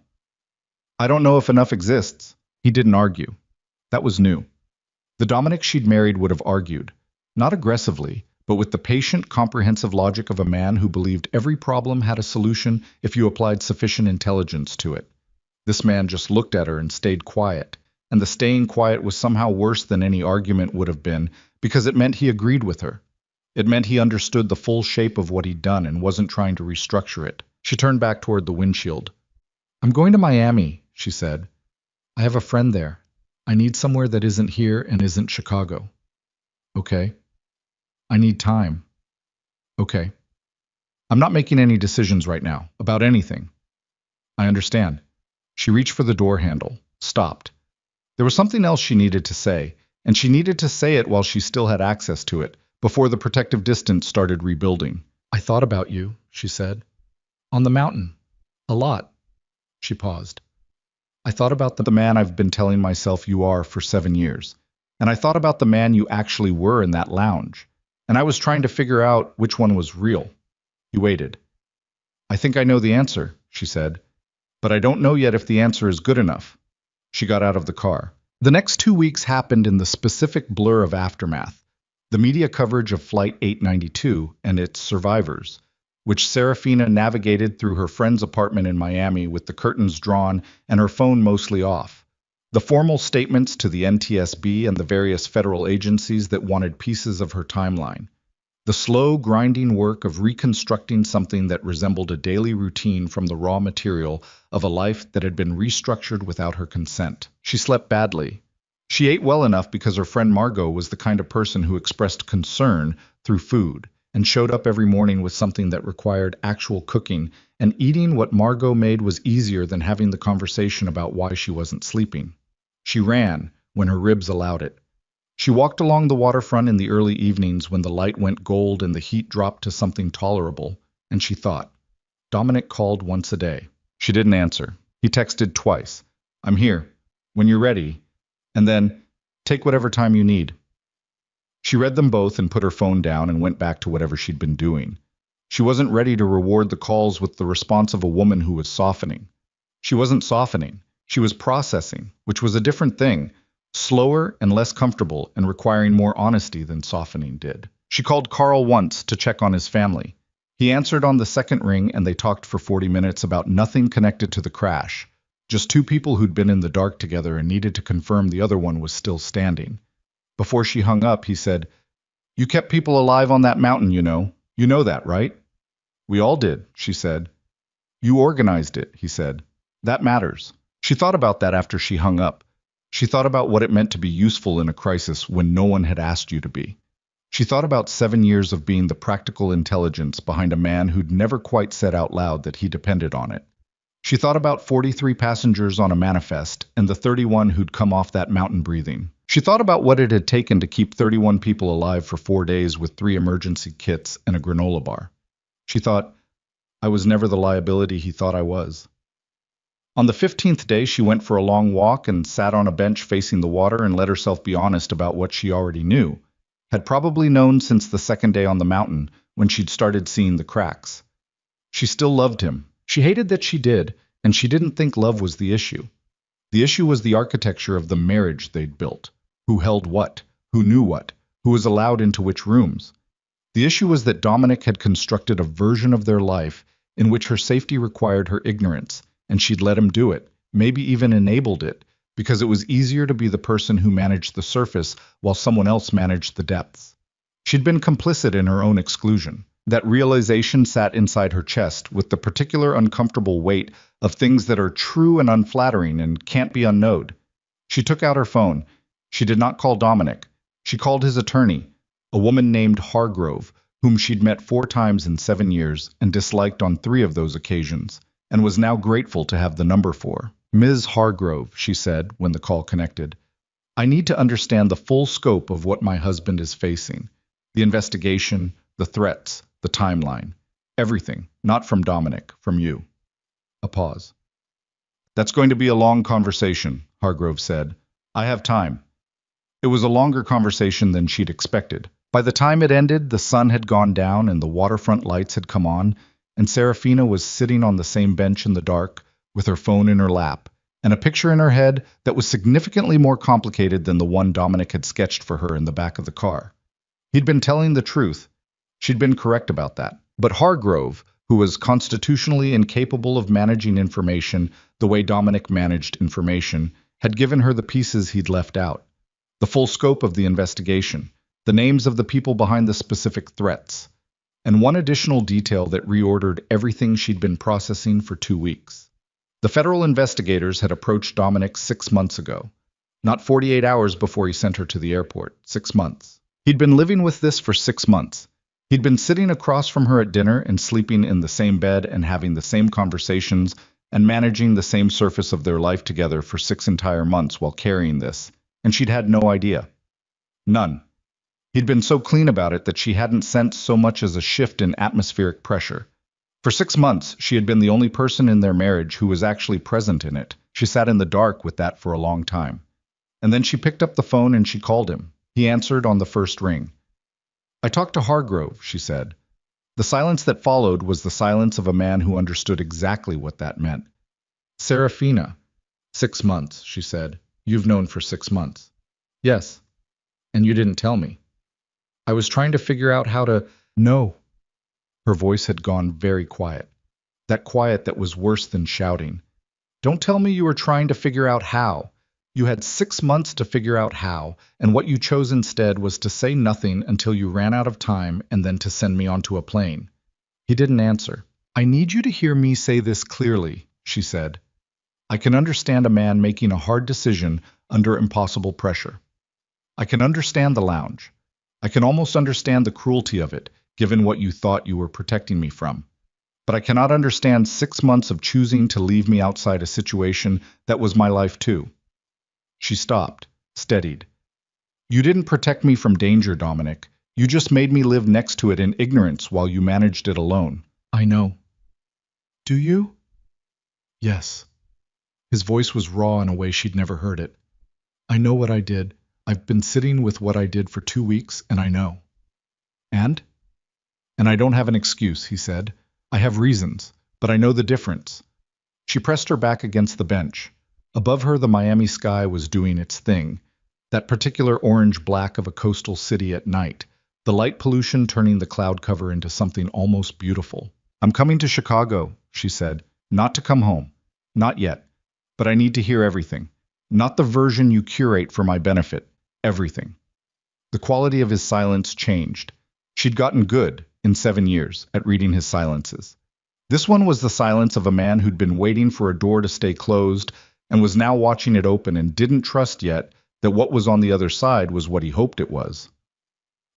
I don't know if enough exists." He didn't argue. That was new. The Dominic she'd married would have argued, not aggressively, but with the patient, comprehensive logic of a man who believed every problem had a solution if you applied sufficient intelligence to it. This man just looked at her and stayed quiet, and the staying quiet was somehow worse than any argument would have been, because it meant he agreed with her. It meant he understood the full shape of what he'd done and wasn't trying to restructure it. She turned back toward the windshield. "I'm going to Miami," she said. "I have a friend there. I need somewhere that isn't here and isn't Chicago." "Okay." "I need time." "Okay." "I'm not making any decisions right now, about anything." "I understand." She reached for the door handle, stopped. There was something else she needed to say, and she needed to say it while she still had access to it, before the protective distance started rebuilding. "I thought about you," she said. "On the mountain. A lot." She paused. "I thought about the man I've been telling myself you are for 7 years. And I thought about the man you actually were in that lounge. and I was trying to figure out which one was real. He waited. I think I know the answer, she said, but I don't know yet if the answer is good enough. She got out of the car. The next 2 weeks happened in the specific blur of aftermath, the media coverage of Flight 892 and its survivors, which Serafina navigated through her friend's apartment in Miami with the curtains drawn and her phone mostly off. The formal statements to the NTSB and the various federal agencies that wanted pieces of her timeline. The slow, grinding work of reconstructing something that resembled a daily routine from the raw material of a life that had been restructured without her consent. She slept badly. She ate well enough because her friend Margot was the kind of person who expressed concern through food and showed up every morning with something that required actual cooking, and eating what Margot made was easier than having the conversation about why she wasn't sleeping. She ran when her ribs allowed it. She walked along the waterfront in the early evenings when the light went gold and the heat dropped to something tolerable, and she thought. Dominic called once a day. She didn't answer. He texted twice. I'm here. When you're ready. And then, take whatever time you need. She read them both and put her phone down and went back to whatever she'd been doing. She wasn't ready to reward the calls with the response of a woman who was softening. She wasn't softening. She was processing, which was a different thing, slower and less comfortable and requiring more honesty than softening did. She called Carl once to check on his family. He answered on the second ring and they talked for 40 minutes about nothing connected to the crash, just two people who'd been in the dark together and needed to confirm the other one was still standing. Before she hung up, he said, You kept people alive on that mountain, you know. You know that, right? We all did, she said. You organized it, he said. That matters. She thought about that after she hung up. She thought about what it meant to be useful in a crisis when no one had asked you to be. She thought about 7 years of being the practical intelligence behind a man who'd never quite said out loud that he depended on it. She thought about 43 passengers on a manifest and the 31 who'd come off that mountain breathing. She thought about what it had taken to keep 31 people alive for 4 days with 3 emergency kits and a granola bar. She thought, I was never the liability he thought I was. On the 15th day, she went for a long walk and sat on a bench facing the water and let herself be honest about what she already knew, had probably known since the second day on the mountain when she'd started seeing the cracks. She still loved him. She hated that she did, and she didn't think love was the issue. The issue was the architecture of the marriage they'd built. Who held what? Who knew what? Who was allowed into which rooms? The issue was that Dominic had constructed a version of their life in which her safety required her ignorance, and she'd let him do it, maybe even enabled it, because it was easier to be the person who managed the surface while someone else managed the depths. She'd been complicit in her own exclusion. That realization sat inside her chest with the particular uncomfortable weight of things that are true and unflattering and can't be unknowed. She took out her phone. She did not call Dominic. She called his attorney, a woman named Hargrove, whom she'd met 4 times in 7 years and disliked on 3 of those occasions, and was now grateful to have the number for. Ms. Hargrove, she said when the call connected, I need to understand the full scope of what my husband is facing. The investigation, the threats, the timeline. Everything, not from Dominic, from you. A pause. That's going to be a long conversation, Hargrove said. I have time. It was a longer conversation than she'd expected. By the time it ended, the sun had gone down and the waterfront lights had come on, and Serafina was sitting on the same bench in the dark, with her phone in her lap, and a picture in her head that was significantly more complicated than the one Dominic had sketched for her in the back of the car. He'd been telling the truth. She'd been correct about that. But Hargrove, who was constitutionally incapable of managing information the way Dominic managed information, had given her the pieces he'd left out. The full scope of the investigation, the names of the people behind the specific threats, and one additional detail that reordered everything she'd been processing for 2 weeks. The federal investigators had approached Dominic 6 months ago, not 48 hours before he sent her to the airport, 6 months. He'd been living with this for 6 months. He'd been sitting across from her at dinner and sleeping in the same bed and having the same conversations and managing the same surface of their life together for 6 entire months while carrying this, and she'd had no idea. None. He'd been so clean about it that she hadn't sensed so much as a shift in atmospheric pressure. For 6 months, she had been the only person in their marriage who was actually present in it. She sat in the dark with that for a long time. And then she picked up the phone and she called him. He answered on the first ring. I talked to Hargrove, she said. The silence that followed was the silence of a man who understood exactly what that meant. Serafina. 6 months, she said. You've known for 6 months. Yes. And you didn't tell me. I was trying to figure out how to... No. Her voice had gone very quiet. That quiet that was worse than shouting. Don't tell me you were trying to figure out how. You had 6 months to figure out how, and what you chose instead was to say nothing until you ran out of time and then to send me onto a plane. He didn't answer. I need you to hear me say this clearly, she said. I can understand a man making a hard decision under impossible pressure. I can understand the lounge. I can almost understand the cruelty of it, given what you thought you were protecting me from. But I cannot understand 6 months of choosing to leave me outside a situation that was my life too. She stopped, steadied. You didn't protect me from danger, Dominic. You just made me live next to it in ignorance while you managed it alone. I know. Do you? Yes. His voice was raw in a way she'd never heard it. I know what I did. I've been sitting with what I did for 2 weeks, and I know. And? And I don't have an excuse, he said. I have reasons, but I know the difference. She pressed her back against the bench. Above her, the Miami sky was doing its thing, that particular orange-black of a coastal city at night, the light pollution turning the cloud cover into something almost beautiful. I'm coming to Chicago, she said, not to come home. Not yet. But I need to hear everything. Not the version you curate for my benefit. Everything. The quality of his silence changed. She'd gotten good, in 7 years, at reading his silences. This one was the silence of a man who'd been waiting for a door to stay closed and was now watching it open and didn't trust yet that what was on the other side was what he hoped it was.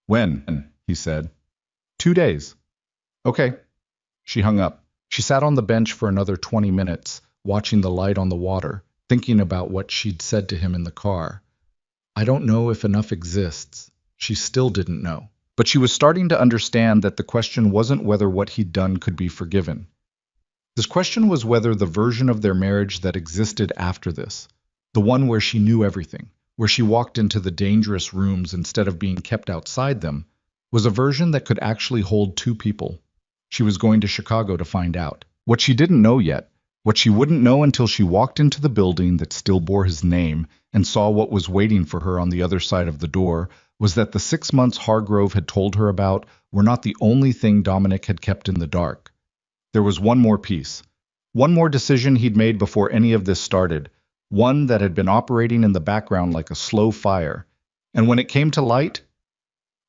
When? He said. 2 days. Okay. She hung up. She sat on the bench for another 20 minutes, watching the light on the water, thinking about what she'd said to him in the car. I don't know if enough exists. She still didn't know. But she was starting to understand that the question wasn't whether what he'd done could be forgiven. This question was whether the version of their marriage that existed after this, the one where she knew everything, where she walked into the dangerous rooms instead of being kept outside them, was a version that could actually hold 2 people. She was going to Chicago to find out. What she didn't know yet, what she wouldn't know until she walked into the building that still bore his name and saw what was waiting for her on the other side of the door, was that the 6 months Hargrove had told her about were not the only thing Dominic had kept in the dark. There was one more piece. One more decision he'd made before any of this started. One that had been operating in the background like a slow fire. And when it came to light,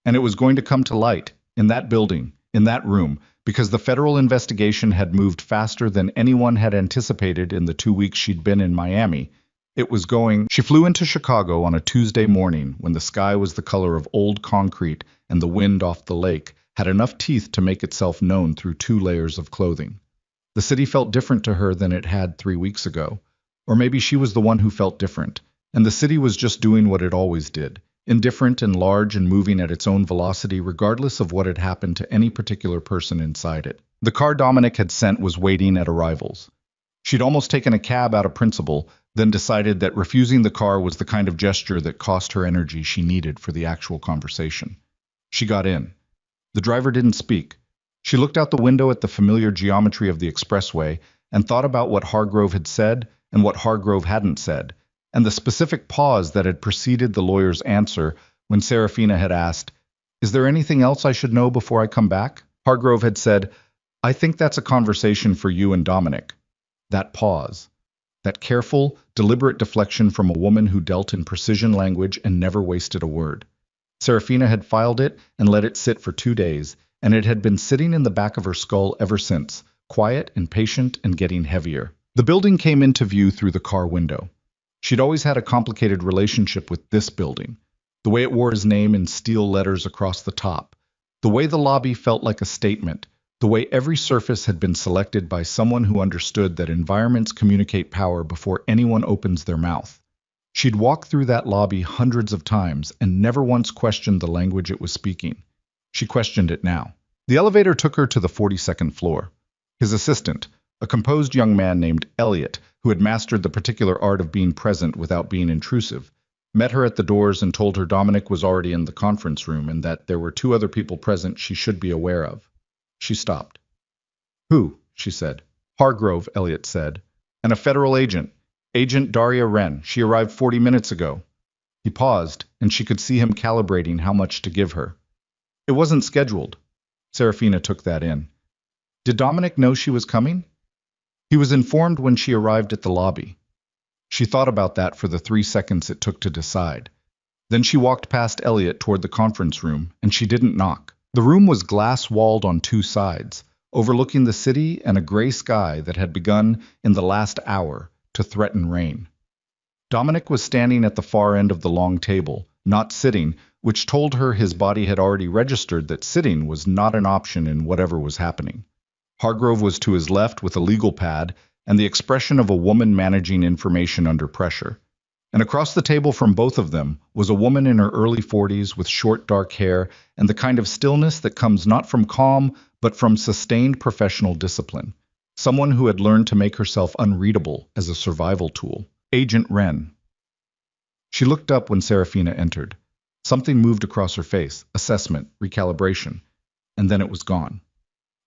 and it was going to come to light, in that building, in that room, because the federal investigation had moved faster than anyone had anticipated in the 2 weeks she'd been in Miami, it was going... She flew into Chicago on a Tuesday morning when the sky was the color of old concrete and the wind off the lake had enough teeth to make itself known through 2 layers of clothing. The city felt different to her than it had 3 weeks ago. Or maybe she was the one who felt different, and the city was just doing what it always did, indifferent and large and moving at its own velocity regardless of what had happened to any particular person inside it. The car Dominic had sent was waiting at arrivals. She'd almost taken a cab out of principle, then decided that refusing the car was the kind of gesture that cost her energy she needed for the actual conversation. She got in. The driver didn't speak. She looked out the window at the familiar geometry of the expressway and thought about what Hargrove had said and what Hargrove hadn't said, and the specific pause that had preceded the lawyer's answer when Serafina had asked, "Is there anything else I should know before I come back?" Hargrove had said, "I think that's a conversation for you and Dominic." That pause. That careful, deliberate deflection from a woman who dealt in precision language and never wasted a word. Serafina had filed it and let it sit for 2 days, and it had been sitting in the back of her skull ever since, quiet and patient and getting heavier. The building came into view through the car window. She'd always had a complicated relationship with this building, the way it wore his name in steel letters across the top, the way the lobby felt like a statement, the way every surface had been selected by someone who understood that environments communicate power before anyone opens their mouth. She'd walked through that lobby hundreds of times and never once questioned the language it was speaking. She questioned it now. The elevator took her to the 42nd floor. His assistant, a composed young man named Elliot, who had mastered the particular art of being present without being intrusive, met her at the doors and told her Dominic was already in the conference room and that there were two other people present she should be aware of. She stopped. Who? She said. Hargrove, Elliot said. And a federal agent. Agent Daria Wren. She arrived 40 minutes ago. He paused, and she could see him calibrating how much to give her. It wasn't scheduled. Serafina took that in. Did Dominic know she was coming? He was informed when she arrived at the lobby. She thought about that for the 3 seconds it took to decide. Then she walked past Elliot toward the conference room, and she didn't knock. The room was glass-walled on two sides, overlooking the city and a gray sky that had begun in the last hour to threaten rain. Dominic was standing at the far end of the long table, not sitting, which told her his body had already registered that sitting was not an option in whatever was happening. Hargrove was to his left with a legal pad and the expression of a woman managing information under pressure. And across the table from both of them was a woman in her early 40s with short dark hair and the kind of stillness that comes not from calm but from sustained professional discipline. Someone who had learned to make herself unreadable as a survival tool. Agent Wren. She looked up when Serafina entered. Something moved across her face, assessment, recalibration, and then it was gone.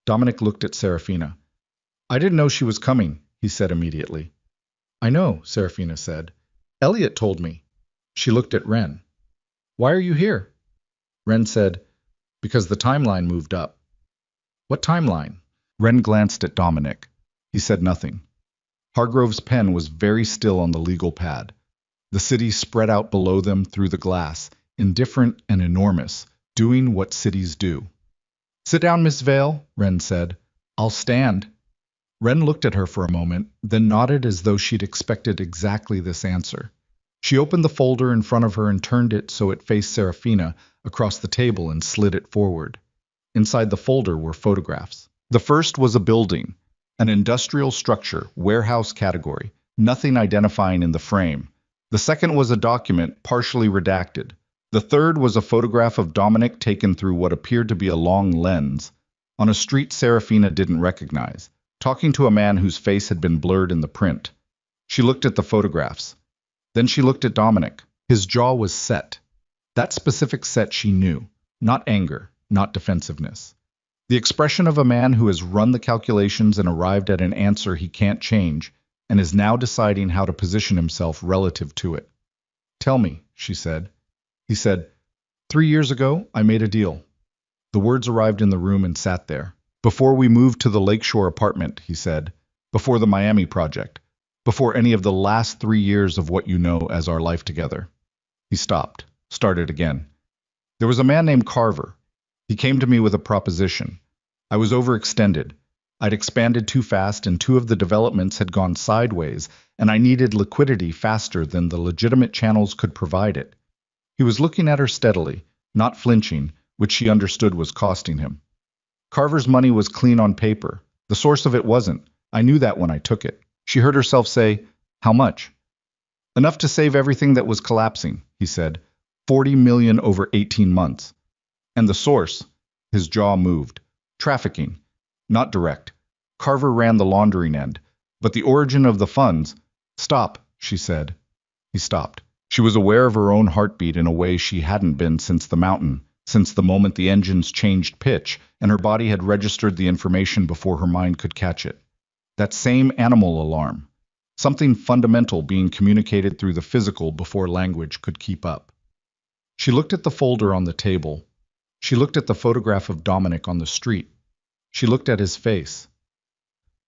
Dominic looked at Serafina. I didn't know she was coming, he said immediately. I know, Serafina said. Elliot told me. She looked at Wren. Why are you here? Wren said, because the timeline moved up. What timeline? Wren glanced at Dominic. He said nothing. Hargrove's pen was very still on the legal pad. The city spread out below them through the glass, indifferent and enormous, doing what cities do. Sit down, Miss Vale, Wren said. I'll stand. Wren looked at her for a moment, then nodded as though she'd expected exactly this answer. She opened the folder in front of her and turned it so it faced Serafina across the table and slid it forward. Inside the folder were photographs. The first was a building, an industrial structure, warehouse category, nothing identifying in the frame. The second was a document, partially redacted. The third was a photograph of Dominic taken through what appeared to be a long lens, on a street Serafina didn't recognize, talking to a man whose face had been blurred in the print. She looked at the photographs. Then she looked at Dominic. His jaw was set. That specific set she knew, not anger, not defensiveness. The expression of a man who has run the calculations and arrived at an answer he can't change, and is now deciding how to position himself relative to it. Tell me, she said. He said, 3 years ago, I made a deal. The words arrived in the room and sat there. Before we moved to the Lakeshore apartment, he said. Before the Miami project. Before any of the last 3 years of what you know as our life together. He stopped, started again. There was a man named Carver. He came to me with a proposition. I was overextended. I'd expanded too fast and 2 of the developments had gone sideways, and I needed liquidity faster than the legitimate channels could provide it. He was looking at her steadily, not flinching, which she understood was costing him. Carver's money was clean on paper. The source of it wasn't. I knew that when I took it. She heard herself say, how much? Enough to save everything that was collapsing, he said. 40 million over 18 months. And the source? His jaw moved. Trafficking. Not direct. Carver ran the laundering end. But the origin of the funds... Stop, she said. He stopped. She was aware of her own heartbeat in a way she hadn't been since the mountain, since the moment the engines changed pitch, and her body had registered the information before her mind could catch it. That same animal alarm. Something fundamental being communicated through the physical before language could keep up. She looked at the folder on the table. She looked at the photograph of Dominic on the street. She looked at his face.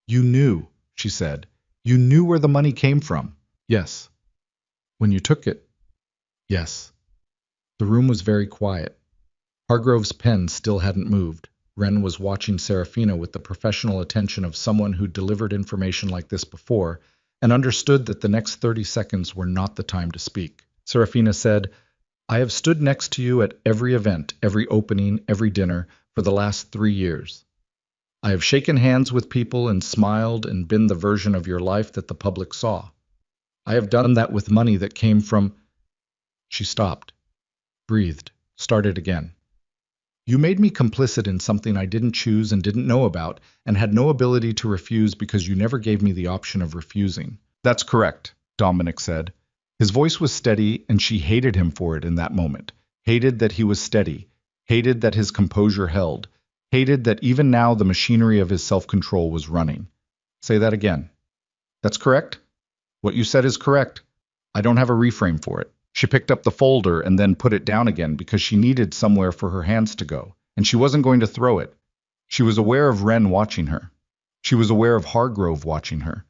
You knew, she said. You knew where the money came from. Yes. When you took it. Yes. The room was very quiet. Hargrove's pen still hadn't moved. Wren was watching Serafina with the professional attention of someone who'd delivered information like this before and understood that the next 30 seconds were not the time to speak. Serafina said, I have stood next to you at every event, every opening, every dinner for the last 3 years. I have shaken hands with people and smiled and been the version of your life that the public saw. I have done that with money that came from... She stopped, breathed, started again. You made me complicit in something I didn't choose and didn't know about, and had no ability to refuse because you never gave me the option of refusing. That's correct, Dominic said. His voice was steady, and she hated him for it in that moment. Hated that he was steady. Hated that his composure held. Hated that even now the machinery of his self-control was running. Say that again. That's correct? What you said is correct. I don't have a reframe for it. She picked up the folder and then put it down again because she needed somewhere for her hands to go, and she wasn't going to throw it. She was aware of Wren watching her. She was aware of Hargrove watching her.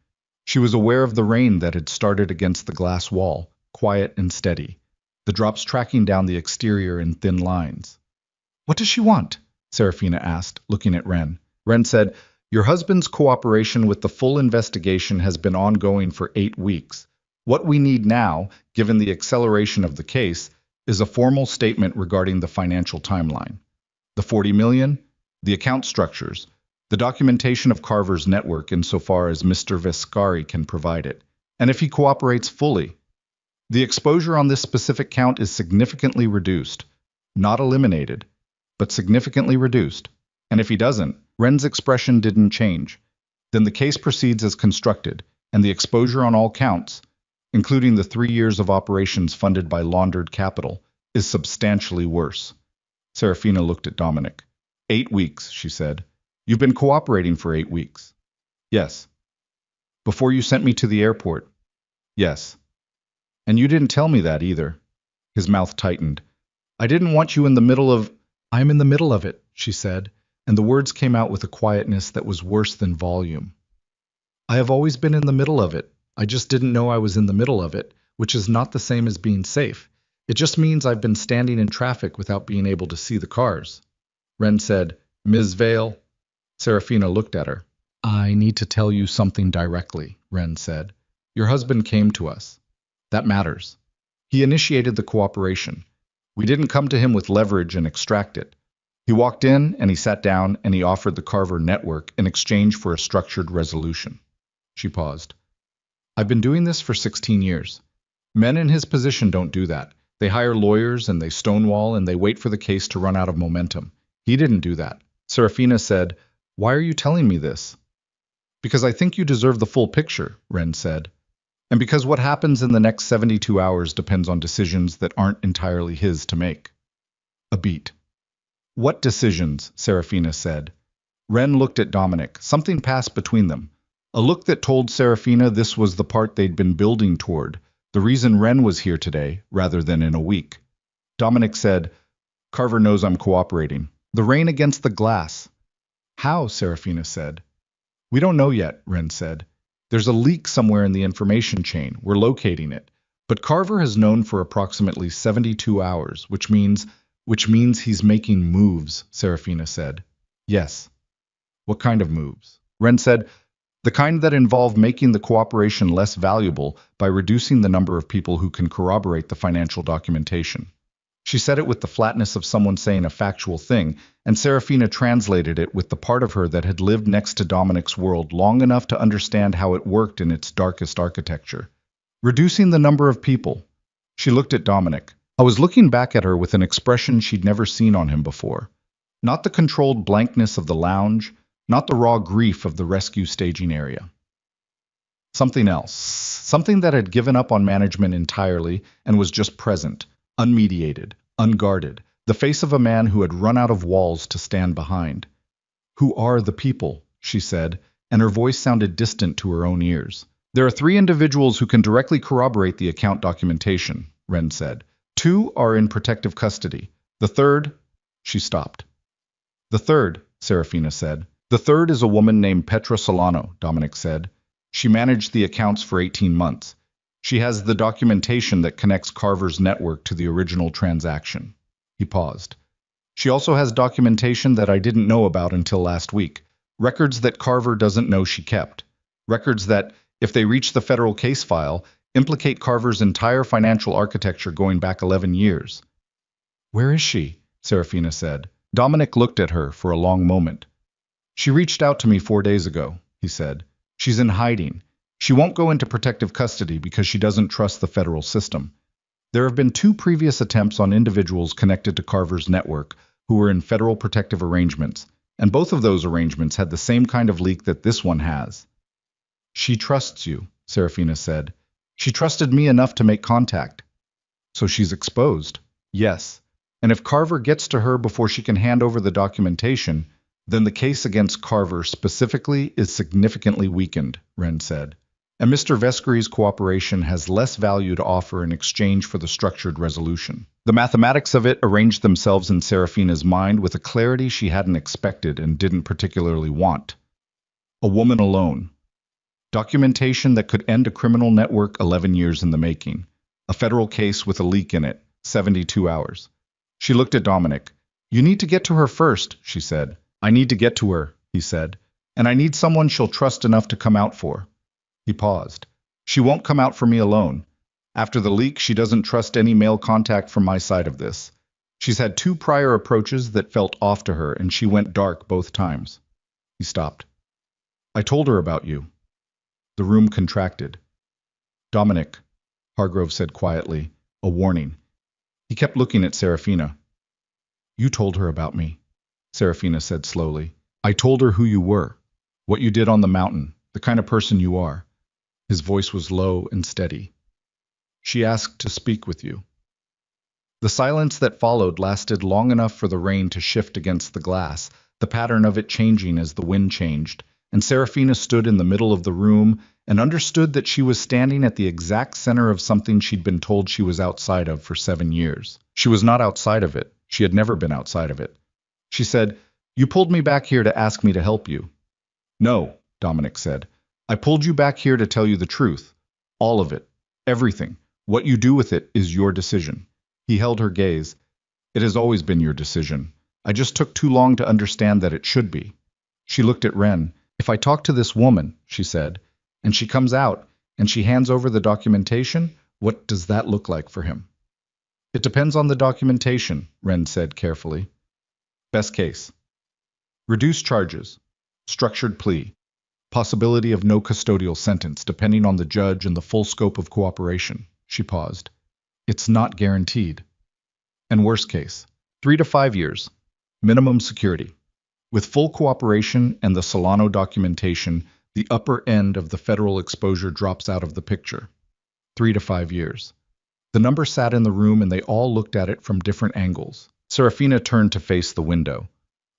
She was aware of the rain that had started against the glass wall, quiet and steady, the drops tracking down the exterior in thin lines. What does she want? Serafina asked, looking at Wren. Wren said, Your husband's cooperation with the full investigation has been ongoing for 8 weeks. What we need now, given the acceleration of the case, is a formal statement regarding the financial timeline. The 40 million, the account structures, the documentation of Carver's network insofar as Mr. Vescari can provide it, and if he cooperates fully. The exposure on this specific count is significantly reduced, not eliminated, but significantly reduced. And if he doesn't, Wren's expression didn't change. Then the case proceeds as constructed, and the exposure on all counts, including the 3 years of operations funded by laundered capital, is substantially worse. Serafina looked at Dominic. 8 weeks, she said. You've been cooperating for 8 weeks. Yes. Before you sent me to the airport. Yes. And you didn't tell me that either. His mouth tightened. I didn't want you in the middle of... I'm in the middle of it, she said, and the words came out with a quietness that was worse than volume. I have always been in the middle of it. I just didn't know I was in the middle of it, which is not the same as being safe. It just means I've been standing in traffic without being able to see the cars. Wren said, Ms. Vale. Serafina looked at her. I need to tell you something directly, Wren said. Your husband came to us. That matters. He initiated the cooperation. We didn't come to him with leverage and extract it. He walked in, and he sat down, and he offered the Carver network in exchange for a structured resolution. She paused. I've been doing this for 16 years. Men in his position don't do that. They hire lawyers, and they stonewall, and they wait for the case to run out of momentum. He didn't do that. Serafina said, Why are you telling me this? Because I think you deserve the full picture, Wren said. And because what happens in the next 72 hours depends on decisions that aren't entirely his to make. A beat. What decisions? Serafina said. Wren looked at Dominic. Something passed between them. A look that told Serafina this was the part they'd been building toward, the reason Wren was here today, rather than in a week. Dominic said, Carver knows I'm cooperating. The rain against the glass. How? Serafina said. We don't know yet, Wren said. There's a leak somewhere in the information chain. We're locating it. But Carver has known for approximately 72 hours, which means he's making moves, Serafina said. Yes. What kind of moves? Wren said, the kind that involve making the cooperation less valuable by reducing the number of people who can corroborate the financial documentation. She said it with the flatness of someone saying a factual thing, and Serafina translated it with the part of her that had lived next to Dominic's world long enough to understand how it worked in its darkest architecture. Reducing the number of people. She looked at Dominic. I was looking back at her with an expression she'd never seen on him before. Not the controlled blankness of the lounge, not the raw grief of the rescue staging area. Something else. Something that had given up on management entirely and was just present, unmediated, unguarded, the face of a man who had run out of walls to stand behind. Who are the people? She said, and her voice sounded distant to her own ears. There are 3 individuals who can directly corroborate the account documentation, Wren said. 2 are in protective custody. The third... She stopped. The third, Serafina said. The third is a woman named Petra Solano, Dominic said. She managed the accounts for 18 months. She has the documentation that connects Carver's network to the original transaction. He paused. She also has documentation that I didn't know about until last week. Records that Carver doesn't know she kept. Records that, if they reach the federal case file, implicate Carver's entire financial architecture going back 11 years. Where is she? Serafina said. Dominic looked at her for a long moment. She reached out to me 4 days ago, he said. She's in hiding. She won't go into protective custody because she doesn't trust the federal system. There have been 2 previous attempts on individuals connected to Carver's network who were in federal protective arrangements, and both of those arrangements had the same kind of leak that this one has. She trusts you, Serafina said. She trusted me enough to make contact. So she's exposed. Yes. And if Carver gets to her before she can hand over the documentation, then the case against Carver specifically is significantly weakened, Wren said. And Mr. Vescary's cooperation has less value to offer in exchange for the structured resolution. The mathematics of it arranged themselves in Serafina's mind with a clarity she hadn't expected and didn't particularly want. A woman alone. Documentation that could end a criminal network 11 years in the making. A federal case with a leak in it, 72 hours. She looked at Dominic. You need to get to her first, she said. I need to get to her, he said. And I need someone she'll trust enough to come out for. He paused. She won't come out for me alone. After the leak, she doesn't trust any male contact from my side of this. She's had 2 prior approaches that felt off to her, and she went dark both times. He stopped. I told her about you. The room contracted. Dominic, Hargrove said quietly, a warning. He kept looking at Serafina. You told her about me, Serafina said slowly. I told her who you were, what you did on the mountain, the kind of person you are. His voice was low and steady. She asked to speak with you. The silence that followed lasted long enough for the rain to shift against the glass, the pattern of it changing as the wind changed, and Serafina stood in the middle of the room and understood that she was standing at the exact center of something she'd been told she was outside of for 7 years. She was not outside of it. She had never been outside of it. She said, You pulled me back here to ask me to help you. No, Dominic said. I pulled you back here to tell you the truth. All of it. Everything. What you do with it is your decision. He held her gaze. It has always been your decision. I just took too long to understand that it should be. She looked at Wren. If I talk to this woman, she said, and she comes out, and she hands over the documentation, what does that look like for him? It depends on the documentation, Wren said carefully. Best case. Reduced charges. Structured plea. Possibility of no custodial sentence, depending on the judge and the full scope of cooperation. She paused. It's not guaranteed. And worst case. 3 to 5 years. Minimum security. With full cooperation and the Solano documentation, the upper end of the federal exposure drops out of the picture. 3 to 5 years. The number sat in the room and they all looked at it from different angles. Serafina turned to face the window.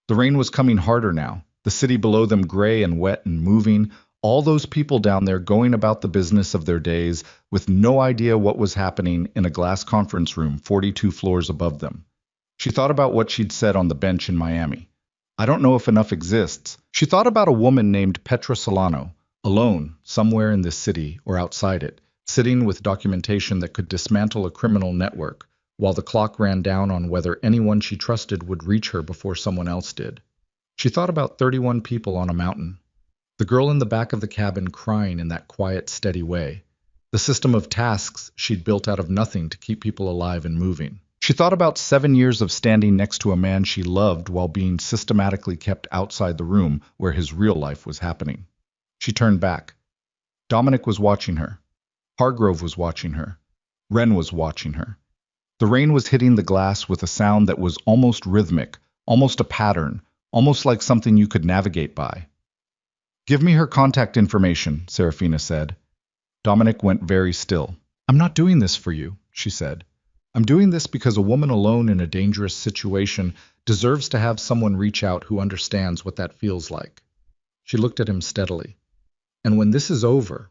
The rain was coming harder now, the city below them gray and wet and moving, all those people down there going about the business of their days with no idea what was happening in a glass conference room 42 floors above them. She thought about what she'd said on the bench in Miami. I don't know if enough exists. She thought about a woman named Petra Solano, alone, somewhere in this city or outside it, sitting with documentation that could dismantle a criminal network, while the clock ran down on whether anyone she trusted would reach her before someone else did. She thought about 31 people on a mountain. The girl in the back of the cabin crying in that quiet, steady way. The system of tasks she'd built out of nothing to keep people alive and moving. She thought about 7 years of standing next to a man she loved while being systematically kept outside the room where his real life was happening. She turned back. Dominic was watching her. Hargrove was watching her. Wren was watching her. The rain was hitting the glass with a sound that was almost rhythmic, almost a pattern, almost like something you could navigate by. Give me her contact information, Serafina said. Dominic went very still. I'm not doing this for you, she said. I'm doing this because a woman alone in a dangerous situation deserves to have someone reach out who understands what that feels like. She looked at him steadily. And when this is over,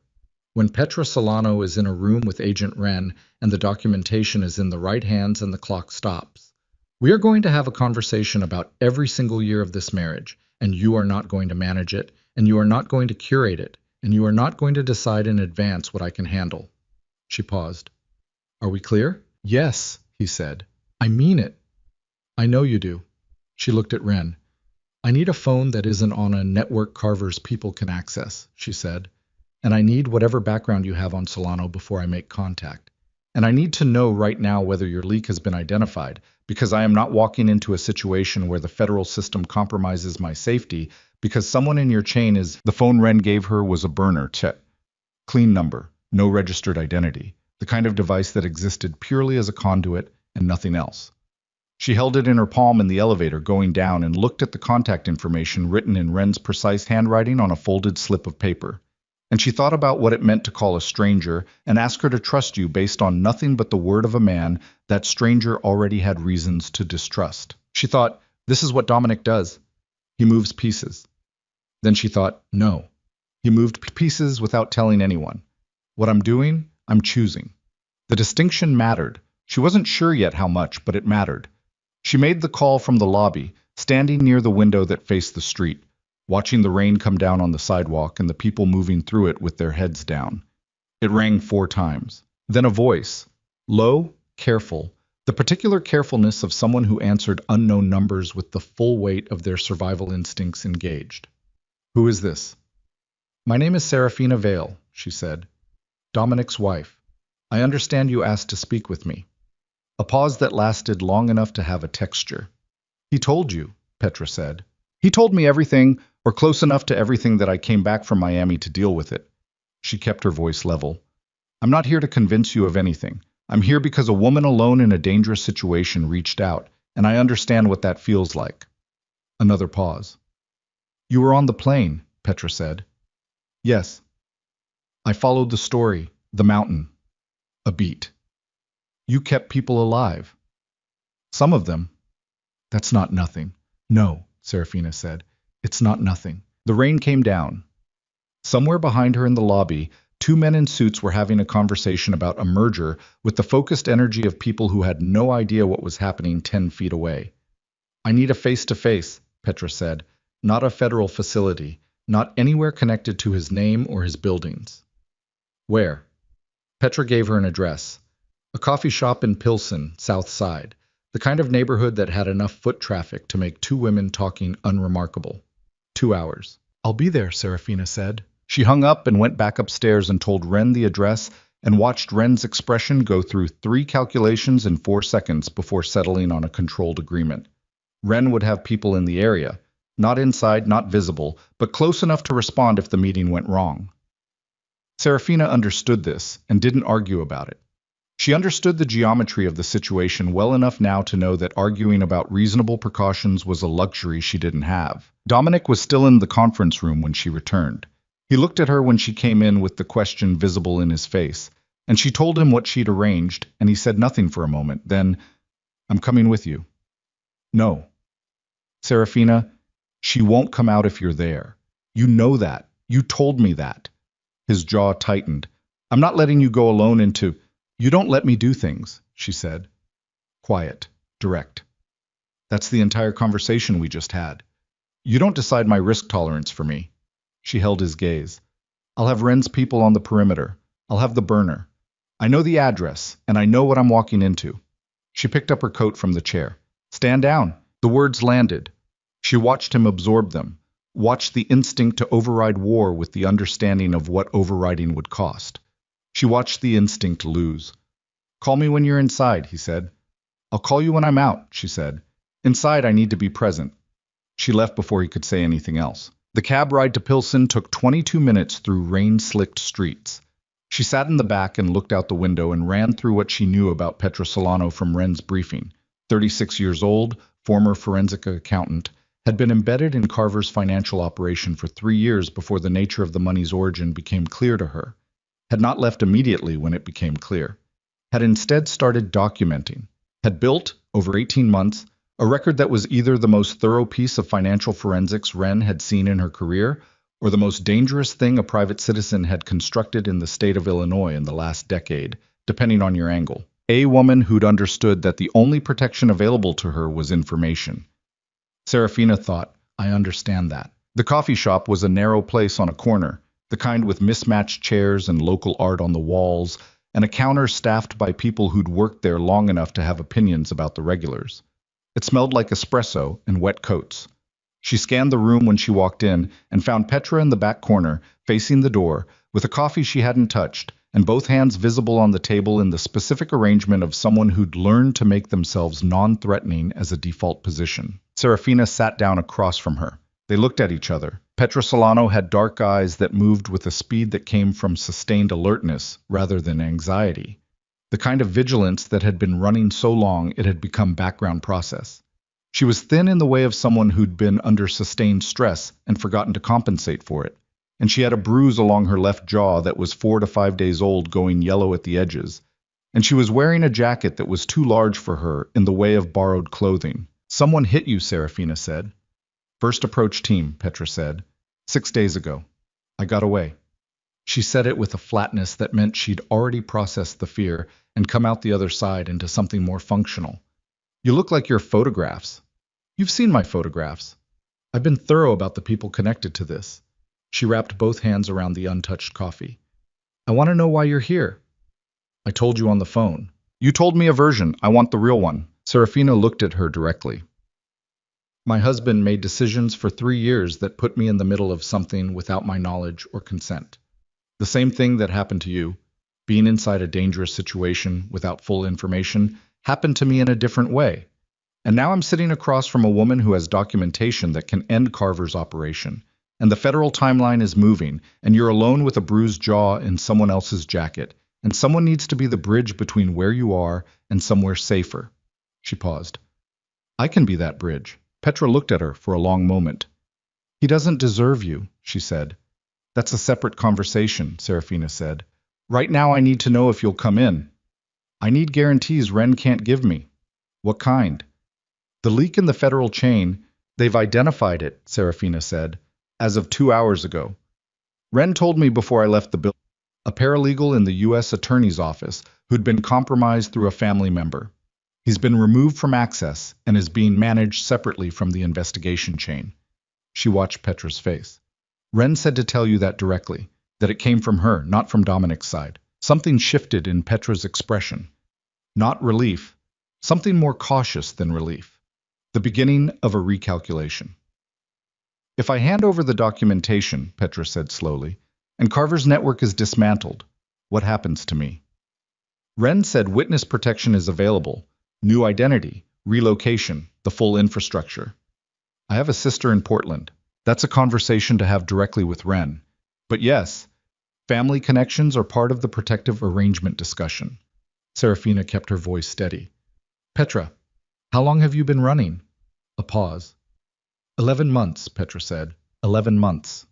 when Petra Solano is in a room with Agent Wren and the documentation is in the right hands and the clock stops, we are going to have a conversation about every single year of this marriage, and you are not going to manage it, and you are not going to curate it, and you are not going to decide in advance what I can handle. She paused. Are we clear? Yes, he said. I mean it. I know you do. She looked at Wren. I need a phone that isn't on a network Carver's people can access, she said. And I need whatever background you have on Solano before I make contact. And I need to know right now whether your leak has been identified, because I am not walking into a situation where the federal system compromises my safety because someone in your chain is... The phone Wren gave her was a burner, Chet. Clean number, no registered identity. The kind of device that existed purely as a conduit and nothing else. She held it in her palm in the elevator going down and looked at the contact information written in Wren's precise handwriting on a folded slip of paper. and she thought about what it meant to call a stranger and ask her to trust you based on nothing but the word of a man that stranger already had reasons to distrust. She thought, this is what Dominic does. He moves pieces. Then she thought, no. He moved pieces without telling anyone. What I'm doing, I'm choosing. The distinction mattered. She wasn't sure yet how much, but it mattered. She made the call from the lobby, standing near the window that faced the street, watching the rain come down on the sidewalk and the people moving through it with their heads down. It rang 4 times. Then a voice, low, careful, the particular carefulness of someone who answered unknown numbers with the full weight of their survival instincts engaged. Who is this? My name is Serafina Vale, she said. Dominic's wife. I understand you asked to speak with me. A pause that lasted long enough to have a texture. He told you, Petra said. He told me everything, or close enough to everything that I came back from Miami to deal with it. She kept her voice level. I'm not here to convince you of anything. I'm here because a woman alone in a dangerous situation reached out, and I understand what that feels like. Another pause. You were on the plane, Petra said. Yes. I followed the story, the mountain. A beat. You kept people alive. Some of them. That's not nothing. No, Serafina said. It's not nothing. The rain came down. Somewhere behind her in the lobby, 2 men in suits were having a conversation about a merger with the focused energy of people who had no idea what was happening 10 feet away. I need a face-to-face, Petra said. Not a federal facility. Not anywhere connected to his name or his buildings. Where? Petra gave her an address. A coffee shop in Pilsen, South Side. The kind of neighborhood that had enough foot traffic to make 2 women talking unremarkable. 2 hours. I'll be there, Serafina said. She hung up and went back upstairs and told Ren the address and watched Ren's expression go through 3 calculations in 4 seconds before settling on a controlled agreement. Ren would have people in the area. Not inside, not visible, but close enough to respond if the meeting went wrong. Serafina understood this and didn't argue about it. She understood the geometry of the situation well enough now to know that arguing about reasonable precautions was a luxury she didn't have. Dominic was still in the conference room when she returned. He looked at her when she came in with the question visible in his face, and she told him what she'd arranged, and he said nothing for a moment. Then, I'm coming with you. No. Serafina, she won't come out if you're there. You know that. You told me that. His jaw tightened. I'm not letting you go alone into... You don't let me do things, she said. Quiet, direct. That's the entire conversation we just had. You don't decide my risk tolerance for me. She held his gaze. I'll have Ren's people on the perimeter. I'll have the burner. I know the address, and I know what I'm walking into. She picked up her coat from the chair. Stand down. The words landed. She watched him absorb them, watched the instinct to override war with the understanding of what overriding would cost. She watched the instinct lose. Call me when you're inside, he said. I'll call you when I'm out, she said. Inside, I need to be present. She left before he could say anything else. The cab ride to Pilsen took 22 minutes through rain-slicked streets. She sat in the back and looked out the window and ran through what she knew about Petra Solano from Ren's briefing. 36 years old, former forensic accountant, had been embedded in Carver's financial operation for 3 years before the nature of the money's origin became clear to her. Had not left immediately when it became clear. Had instead started documenting. Had built, over 18 months, a record that was either the most thorough piece of financial forensics Ren had seen in her career, or the most dangerous thing a private citizen had constructed in the state of Illinois in the last decade, depending on your angle. A woman who'd understood that the only protection available to her was information. Serafina thought, I understand that. The coffee shop was a narrow place on a corner, the kind with mismatched chairs and local art on the walls, and a counter staffed by people who'd worked there long enough to have opinions about the regulars. It smelled like espresso and wet coats. She scanned the room when she walked in and found Petra in the back corner, facing the door, with a coffee she hadn't touched, and both hands visible on the table in the specific arrangement of someone who'd learned to make themselves non-threatening as a default position. Serafina sat down across from her. They looked at each other. Petra Solano had dark eyes that moved with a speed that came from sustained alertness rather than anxiety. The kind of vigilance that had been running so long it had become background process. She was thin in the way of someone who'd been under sustained stress and forgotten to compensate for it. and she had a bruise along her left jaw that was 4 to 5 days old, going yellow at the edges. And she was wearing a jacket that was too large for her, in the way of borrowed clothing. Someone hit you, Serafina said. First approach team, Petra said. 6 days ago. I got away. She said it with a flatness that meant she'd already processed the fear and come out the other side into something more functional. You look like your photographs. You've seen my photographs. I've been thorough about the people connected to this. She wrapped both hands around the untouched coffee. I want to know why you're here. I told you on the phone. You told me a version. I want the real one. Serafina looked at her directly. My husband made decisions for 3 years that put me in the middle of something without my knowledge or consent. The same thing that happened to you, being inside a dangerous situation without full information, happened to me in a different way. And now I'm sitting across from a woman who has documentation that can end Carver's operation. And the federal timeline is moving, and you're alone with a bruised jaw in someone else's jacket, and someone needs to be the bridge between where you are and somewhere safer. She paused. I can be that bridge. Petra looked at her for a long moment. He doesn't deserve you, she said. That's a separate conversation, Serafina said. Right now I need to know if you'll come in. I need guarantees Ren can't give me. What kind? The leak in the federal chain, they've identified it, Serafina said, as of 2 hours ago. Ren told me before I left the building. A paralegal in the U.S. Attorney's Office who'd been compromised through a family member. He's been removed from access and is being managed separately from the investigation chain. She watched Petra's face. Ren said to tell you that directly, that it came from her, not from Dominic's side. Something shifted in Petra's expression. Not relief, something more cautious than relief. The beginning of a recalculation. If I hand over the documentation, Petra said slowly, and Carver's network is dismantled, what happens to me? Ren said witness protection is available, new identity, relocation, the full infrastructure. I have a sister in Portland. That's a conversation to have directly with Ren. But yes, family connections are part of the protective arrangement discussion. Serafina kept her voice steady. Petra, how long have you been running? A pause. 11 months, Petra said. 11 months.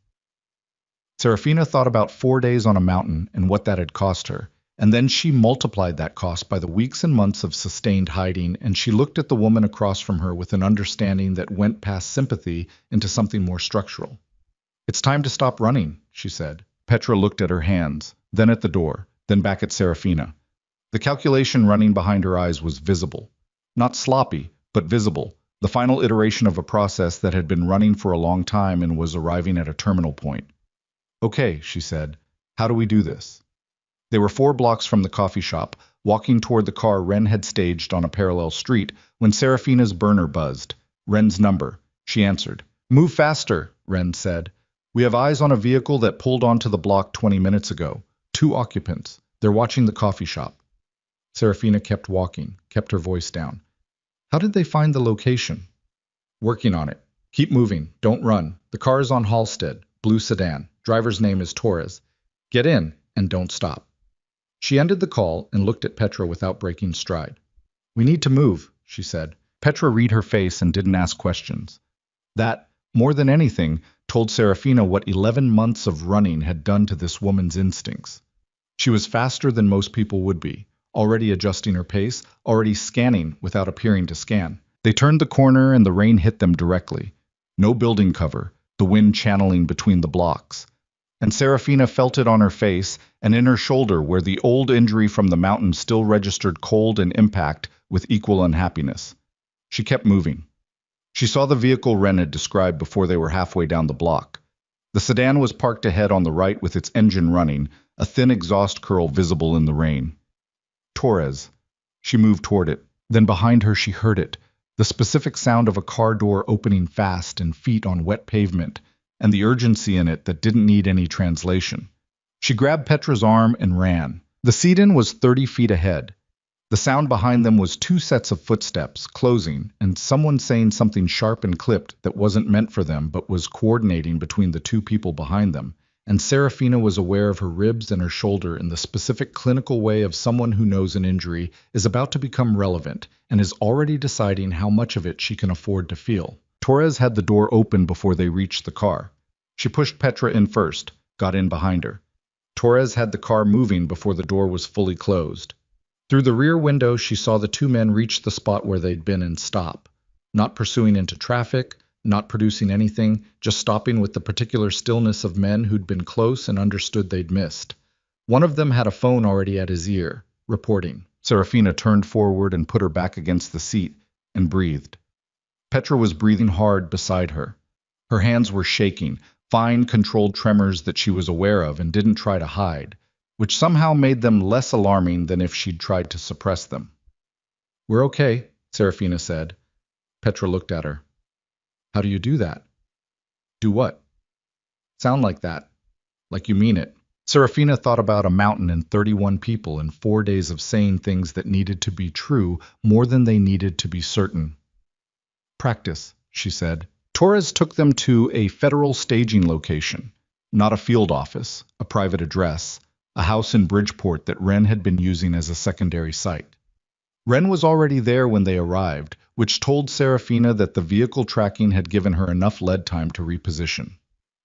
Serafina thought about 4 days on a mountain and what that had cost her, and then she multiplied that cost by the weeks and months of sustained hiding, and she looked at the woman across from her with an understanding that went past sympathy into something more structural. It's time to stop running, she said. Petra looked at her hands, then at the door, then back at Serafina. The calculation running behind her eyes was visible. Not sloppy, but visible, the final iteration of a process that had been running for a long time and was arriving at a terminal point. Okay, she said. How do we do this? They were 4 blocks from the coffee shop, walking toward the car Ren had staged on a parallel street, when Serafina's burner buzzed. Ren's number. She answered. Move faster, Ren said. We have eyes on a vehicle that pulled onto the block 20 minutes ago. 2 occupants. They're watching the coffee shop. Serafina kept walking, kept her voice down. How did they find the location? Working on it. Keep moving. Don't run. The car is on Halstead. Blue sedan. Driver's name is Torres. Get in and don't stop. She ended the call and looked at Petra without breaking stride. We need to move, she said. Petra read her face and didn't ask questions. That, more than anything, told Serafina what 11 months of running had done to this woman's instincts. She was faster than most people would be, already adjusting her pace, already scanning without appearing to scan. They turned the corner and the rain hit them directly. No building cover, the wind channeling between the blocks. And Serafina felt it on her face and in her shoulder where the old injury from the mountain still registered cold and impact with equal unhappiness. She kept moving. She saw the vehicle Ren had described before they were halfway down the block. The sedan was parked ahead on the right with its engine running, a thin exhaust curl visible in the rain. Torres. She moved toward it. Then behind her she heard it, the specific sound of a car door opening fast and feet on wet pavement, and the urgency in it that didn't need any translation. She grabbed Petra's arm and ran. The sedan was 30 feet ahead. The sound behind them was 2 sets of footsteps, closing, and someone saying something sharp and clipped that wasn't meant for them but was coordinating between the 2 people behind them, and Serafina was aware of her ribs and her shoulder in the specific clinical way of someone who knows an injury is about to become relevant and is already deciding how much of it she can afford to feel. Torres had the door open before they reached the car. She pushed Petra in first, got in behind her. Torres had the car moving before the door was fully closed. Through the rear window, she saw the two men reach the spot where they'd been and stop, not pursuing into traffic, not producing anything, just stopping with the particular stillness of men who'd been close and understood they'd missed. One of them had a phone already at his ear, reporting. Serafina turned forward and put her back against the seat and breathed. Petra was breathing hard beside her. Her hands were shaking, fine, controlled tremors that she was aware of and didn't try to hide, which somehow made them less alarming than if she'd tried to suppress them. "We're okay," Serafina said. Petra looked at her. "How do you do that?" "Do what?" "Sound like that. Like you mean it." Serafina thought about a mountain and 31 people and 4 days of saying things that needed to be true more than they needed to be certain. "Practice," she said. Torres took them to a federal staging location, not a field office, a private address, a house in Bridgeport that Wren had been using as a secondary site. Wren was already there when they arrived, which told Serafina that the vehicle tracking had given her enough lead time to reposition.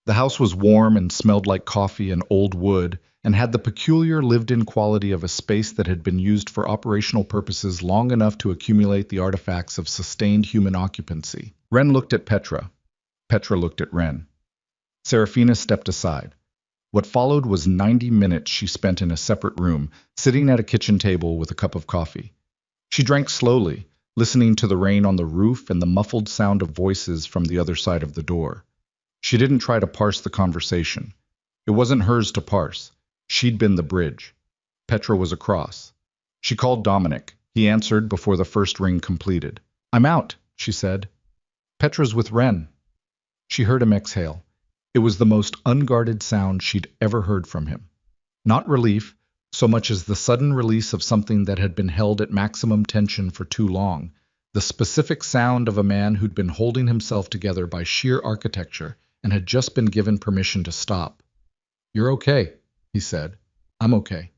The house was warm and smelled like coffee and old wood, and had the peculiar lived-in quality of a space that had been used for operational purposes long enough to accumulate the artifacts of sustained human occupancy. Wren looked at Petra. Petra looked at Wren. Serafina stepped aside. What followed was 90 minutes she spent in a separate room, sitting at a kitchen table with a cup of coffee. She drank slowly, listening to the rain on the roof and the muffled sound of voices from the other side of the door. She didn't try to parse the conversation. It wasn't hers to parse. She'd been the bridge. Petra was across. She called Dominic. He answered before the first ring completed. "I'm out," she said. "Petra's with Wren." She heard him exhale. It was the most unguarded sound she'd ever heard from him. Not relief, so much as the sudden release of something that had been held at maximum tension for too long, the specific sound of a man who'd been holding himself together by sheer architecture and had just been given permission to stop. "You're okay," he said. "I'm okay."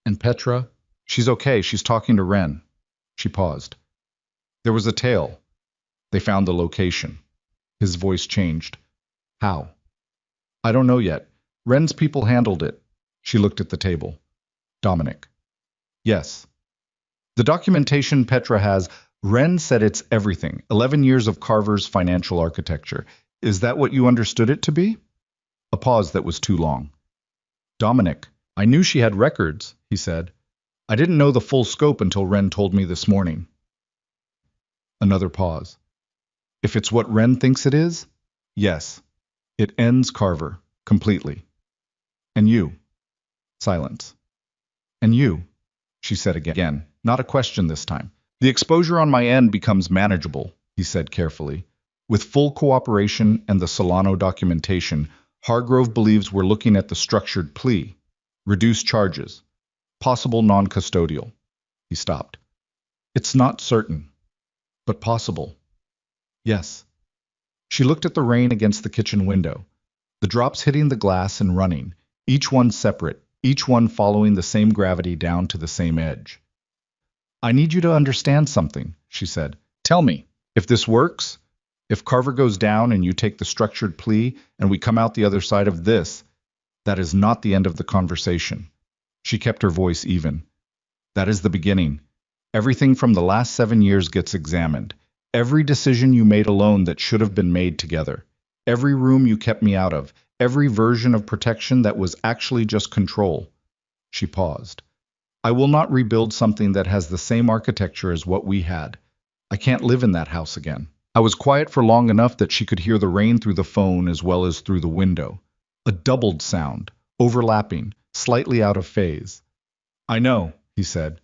"And Petra?" "She's okay. She's talking to Wren." She paused. There was a tail. They found the location. His voice changed. "How?" "I don't know yet. Wren's people handled it." She looked at the table. "Dominic." "Yes." "The documentation Petra has, Wren said it's everything. 11 years of Carver's financial architecture. Is that what you understood it to be?" A pause that was too long. "Dominic, I knew she had records," he said. "I didn't know the full scope until Wren told me this morning." Another pause. "If it's what Wren thinks it is?" "Yes. It ends Carver, completely." "And you?" Silence. "And you?" she said again, not a question this time. "The exposure on my end becomes manageable," he said carefully. "With full cooperation and the Solano documentation, Hargrove believes we're looking at the structured plea, reduced charges, possible non-custodial." He stopped. "It's not certain, but possible." "Yes." She looked at the rain against the kitchen window, the drops hitting the glass and running, each one separate, each one following the same gravity down to the same edge. "I need you to understand something," she said. "Tell me, if this works, if Carver goes down and you take the structured plea and we come out the other side of this, that is not the end of the conversation." She kept her voice even. "That is the beginning. Everything from the last 7 years gets examined. Every decision you made alone that should have been made together. Every room you kept me out of. Every version of protection that was actually just control." She paused. "I will not rebuild something that has the same architecture as what we had. I can't live in that house again." I was quiet for long enough that she could hear the rain through the phone as well as through the window. A doubled sound, overlapping, slightly out of phase. "I know," he said.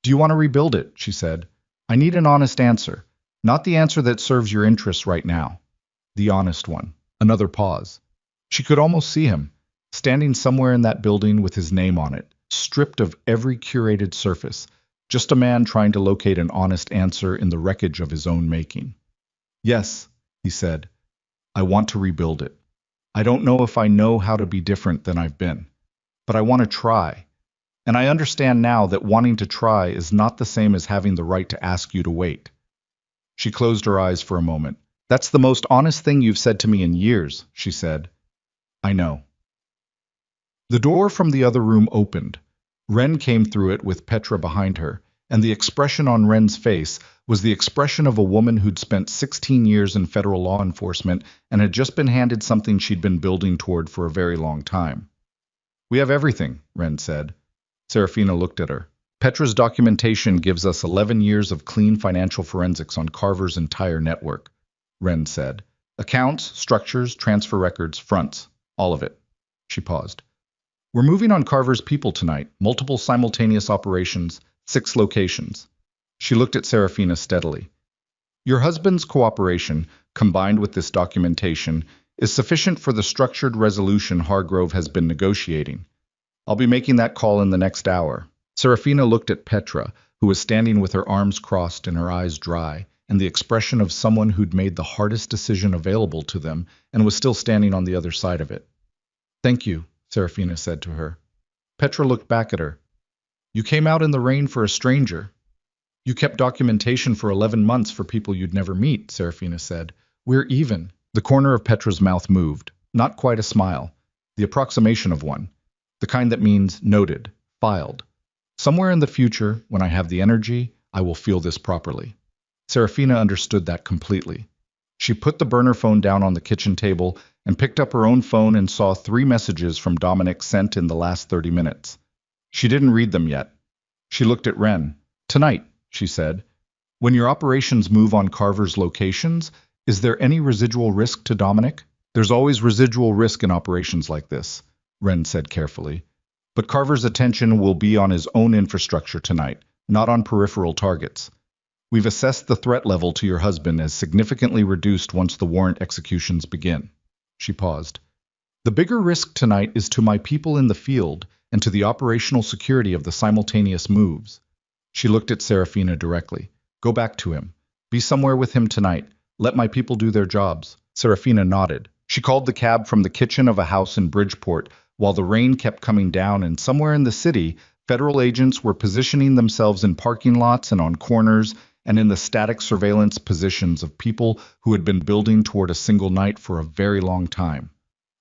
"Do you want to rebuild it?" she said. "I need an honest answer. Not the answer that serves your interests right now. The honest one." Another pause. She could almost see him, standing somewhere in that building with his name on it, stripped of every curated surface, just a man trying to locate an honest answer in the wreckage of his own making. "Yes," he said. "I want to rebuild it. I don't know if I know how to be different than I've been, but I want to try. And I understand now that wanting to try is not the same as having the right to ask you to wait." She closed her eyes for a moment. "That's the most honest thing you've said to me in years," she said. "I know." The door from the other room opened. Ren came through it with Petra behind her, and the expression on Ren's face was the expression of a woman who'd spent 16 years in federal law enforcement and had just been handed something she'd been building toward for a very long time. "We have everything," Ren said. Serafina looked at her. "Petra's documentation gives us 11 years of clean financial forensics on Carver's entire network," Ren said. "Accounts, structures, transfer records, fronts, all of it." She paused. "We're moving on Carver's people tonight, multiple simultaneous operations, 6 locations." She looked at Serafina steadily. "Your husband's cooperation, combined with this documentation, is sufficient for the structured resolution Hargrove has been negotiating. I'll be making that call in the next hour." Serafina looked at Petra, who was standing with her arms crossed and her eyes dry, and the expression of someone who'd made the hardest decision available to them and was still standing on the other side of it. "Thank you," Serafina said to her. Petra looked back at her. "You came out in the rain for a stranger. You kept documentation for 11 months for people you'd never meet," Serafina said. "We're even." The corner of Petra's mouth moved. Not quite a smile. The approximation of one. The kind that means noted, filed. Somewhere in the future, when I have the energy, I will feel this properly. Serafina understood that completely. She put the burner phone down on the kitchen table and picked up her own phone and saw 3 messages from Dominic sent in the last 30 minutes. She didn't read them yet. She looked at Ren. "Tonight," she said, "when your operations move on Carver's locations, is there any residual risk to Dominic?" "There's always residual risk in operations like this," Ren said carefully. "But Carver's attention will be on his own infrastructure tonight, not on peripheral targets. We've assessed the threat level to your husband as significantly reduced once the warrant executions begin." She paused. "The bigger risk tonight is to my people in the field and to the operational security of the simultaneous moves." She looked at Serafina directly. "Go back to him. Be somewhere with him tonight. Let my people do their jobs." Serafina nodded. She called the cab from the kitchen of a house in Bridgeport while the rain kept coming down, and somewhere in the city, federal agents were positioning themselves in parking lots and on corners and in the static surveillance positions of people who had been building toward a single night for a very long time.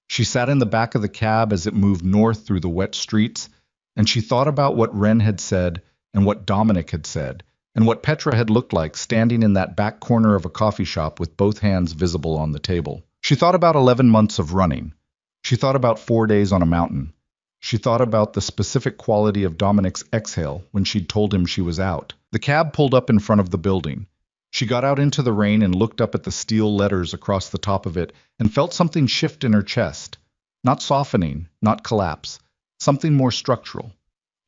She sat in the back of the cab as it moved north through the wet streets, and she thought about what Ren had said and what Dominic had said, and what Petra had looked like standing in that back corner of a coffee shop with both hands visible on the table. She thought about 11 months of running. She thought about 4 days on a mountain. She thought about the specific quality of Dominic's exhale when she'd told him she was out. The cab pulled up in front of the building. She got out into the rain and looked up at the steel letters across the top of it and felt something shift in her chest. Not softening, not collapse. Something more structural.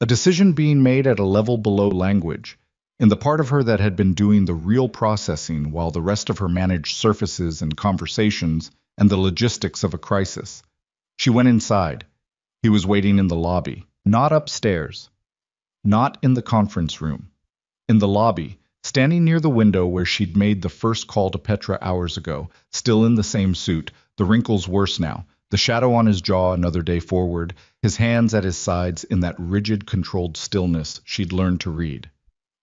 A decision being made at a level below language, in the part of her that had been doing the real processing while the rest of her managed surfaces and conversations and the logistics of a crisis. She went inside. He was waiting in the lobby, not upstairs, not in the conference room. In the lobby, standing near the window where she'd made the first call to Petra hours ago, still in the same suit, the wrinkles worse now, the shadow on his jaw another day forward, his hands at his sides in that rigid, controlled stillness she'd learned to read.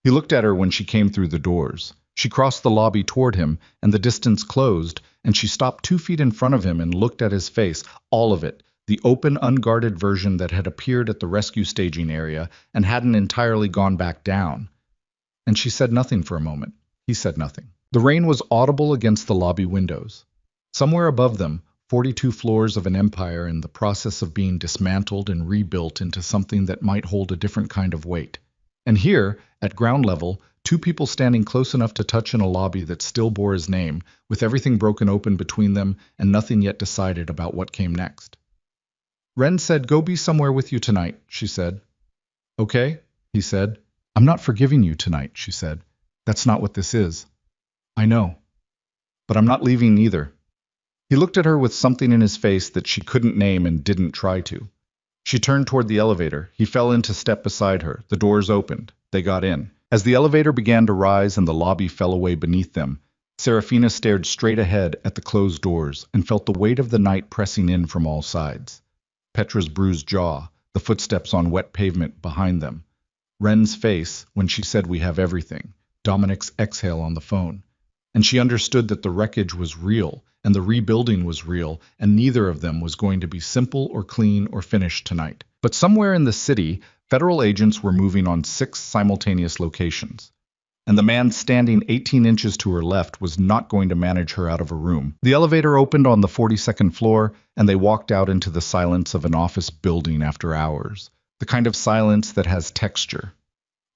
He looked at her when she came through the doors. She crossed the lobby toward him, and the distance closed, and she stopped 2 feet in front of him and looked at his face, all of it, the open, unguarded version that had appeared at the rescue staging area and hadn't entirely gone back down. And she said nothing for a moment. He said nothing. The rain was audible against the lobby windows. Somewhere above them, 42 floors of an empire in the process of being dismantled and rebuilt into something that might hold a different kind of weight. And here, at ground level, 2 people standing close enough to touch in a lobby that still bore his name, with everything broken open between them and nothing yet decided about what came next. "Ren said go be somewhere with you tonight," she said. "Okay," he said. "I'm not forgiving you tonight," she said. "That's not what this is." "I know. But I'm not leaving either." He looked at her with something in his face that she couldn't name and didn't try to. She turned toward the elevator. He fell into step beside her. The doors opened. They got in. As the elevator began to rise and the lobby fell away beneath them, Serafina stared straight ahead at the closed doors and felt the weight of the night pressing in from all sides. Petra's bruised jaw, the footsteps on wet pavement behind them. Ren's face when she said we have everything, Dominic's exhale on the phone. and she understood that the wreckage was real, and the rebuilding was real, and neither of them was going to be simple or clean or finished tonight. But somewhere in the city, federal agents were moving on 6 simultaneous locations. And the man standing 18 inches to her left was not going to manage her out of a room. The elevator opened on the 42nd floor, and they walked out into the silence of an office building after hours. The kind of silence that has texture.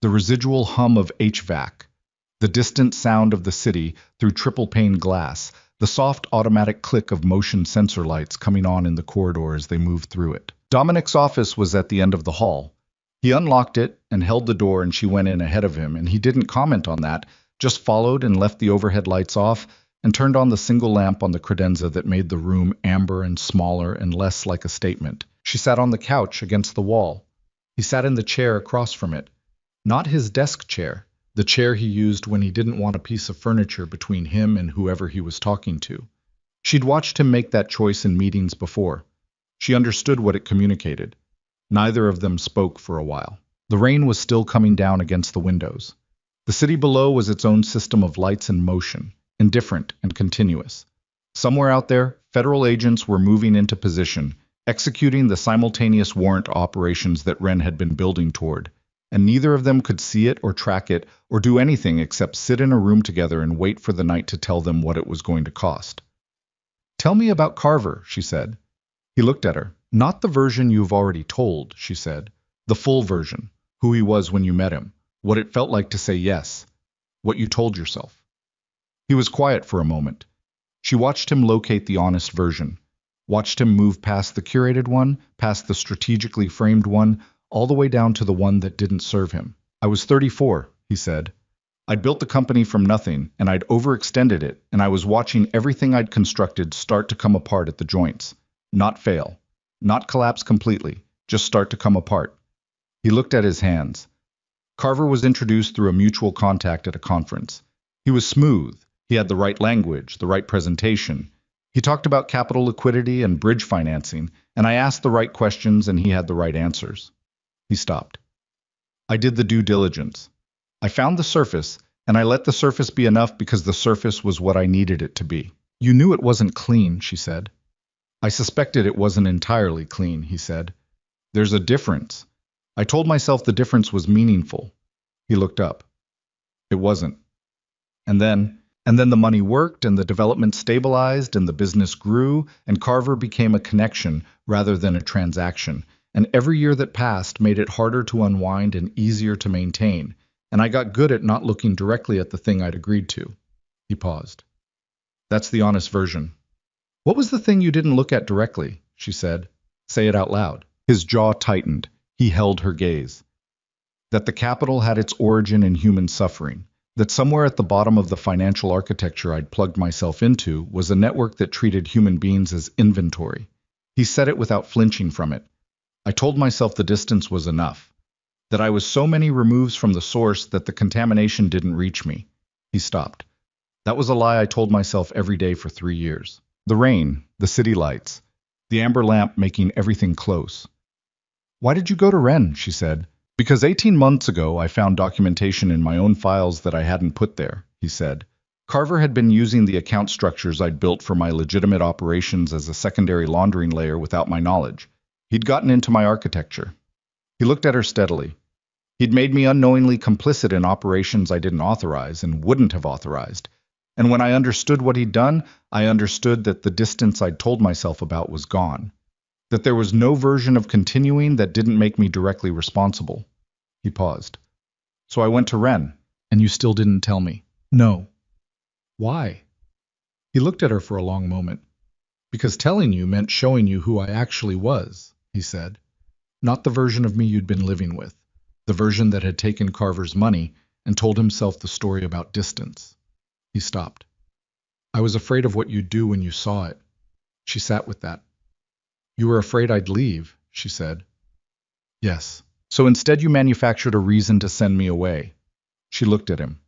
The residual hum of HVAC. The distant sound of the city through triple-pane glass. The soft automatic click of motion sensor lights coming on in the corridor as they moved through it. Dominic's office was at the end of the hall. He unlocked it and held the door, and she went in ahead of him, and he didn't comment on that, just followed and left the overhead lights off and turned on the single lamp on the credenza that made the room amber and smaller and less like a statement. She sat on the couch against the wall. He sat in the chair across from it. Not his desk chair, the chair he used when he didn't want a piece of furniture between him and whoever he was talking to. She'd watched him make that choice in meetings before. She understood what it communicated. Neither of them spoke for a while. The rain was still coming down against the windows. The city below was its own system of lights and motion, indifferent and continuous. Somewhere out there, federal agents were moving into position, executing the simultaneous warrant operations that Wren had been building toward, and neither of them could see it or track it or do anything except sit in a room together and wait for the night to tell them what it was going to cost. "Tell me about Carver," she said. He looked at her. "Not the version you've already told," she said. "The full version. Who he was when you met him. What it felt like to say yes. What you told yourself." He was quiet for a moment. She watched him locate the honest version. Watched him move past the curated one, past the strategically framed one, all the way down to the one that didn't serve him. "I was 34, he said. "I'd built the company from nothing, and I'd overextended it, and I was watching everything I'd constructed start to come apart at the joints. Not fail. Not collapse completely, just start to come apart." He looked at his hands. Carver was introduced through a mutual contact at a conference. He was smooth. He had the right language, the right presentation. He talked about capital liquidity and bridge financing, and I asked the right questions and he had the right answers. He stopped. "I did the due diligence. I found the surface, and I let the surface be enough because the surface was what I needed it to be." "You knew it wasn't clean," she said. "I suspected it wasn't entirely clean," he said. "There's a difference. I told myself the difference was meaningful." He looked up. It wasn't. And then the money worked, and the development stabilized, and the business grew, and Carver became a connection rather than a transaction. And every year that passed made it harder to unwind and easier to maintain, and I got good at not looking directly at the thing I'd agreed to. He paused. "That's the honest version." "What was the thing you didn't look at directly?" she said. "Say it out loud." His jaw tightened. He held her gaze. "That the capital had its origin in human suffering. That somewhere at the bottom of the financial architecture I'd plugged myself into was a network that treated human beings as inventory." He said it without flinching from it. "I told myself the distance was enough. That I was so many removes from the source that the contamination didn't reach me." He stopped. "That was a lie I told myself every day for 3 years. The rain, the city lights, the amber lamp making everything close." "Why did you go to Wren?" she said. "Because 18 months ago I found documentation in my own files that I hadn't put there," he said. Carver had been using the account structures I'd built for my legitimate operations as a secondary laundering layer without my knowledge. He'd gotten into my architecture. He looked at her steadily. He'd made me unknowingly complicit in operations I didn't authorize and wouldn't have authorized. And when I understood what he'd done, I understood that the distance I'd told myself about was gone. That there was no version of continuing that didn't make me directly responsible. He paused. "So I went to Wren, and you still didn't tell me." "No." "Why?" He looked at her for a long moment. "Because telling you meant showing you who I actually was," he said. "Not the version of me you'd been living with. The version that had taken Carver's money and told himself the story about distance." He stopped. "I was afraid of what you'd do when you saw it." She sat with that. "You were afraid I'd leave," she said. "Yes. So instead you manufactured a reason to send me away." She looked at him.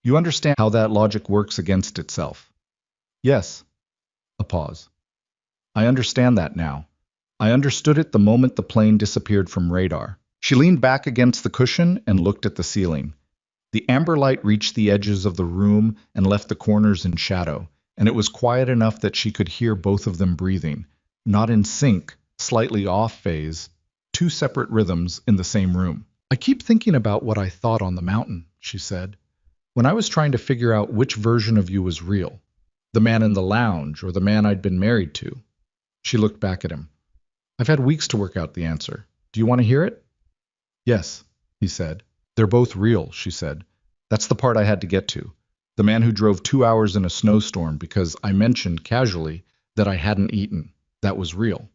"You understand how that logic works against itself?" "Yes." A pause. "I understand that now. I understood it the moment the plane disappeared from radar." She leaned back against the cushion and looked at the ceiling. The amber light reached the edges of the room and left the corners in shadow, and it was quiet enough that she could hear both of them breathing, not in sync, slightly off phase, two separate rhythms in the same room. I keep thinking about what I thought on the mountain, she said, when I was trying to figure out which version of you was real, the man in the lounge or the man I'd been married to. She looked back at him. I've had weeks to work out the answer. Do you want to hear it? Yes, he said. They're both real, she said. That's the part I had to get to. The man who drove 2 hours in a snowstorm because I mentioned casually that I hadn't eaten. That was real.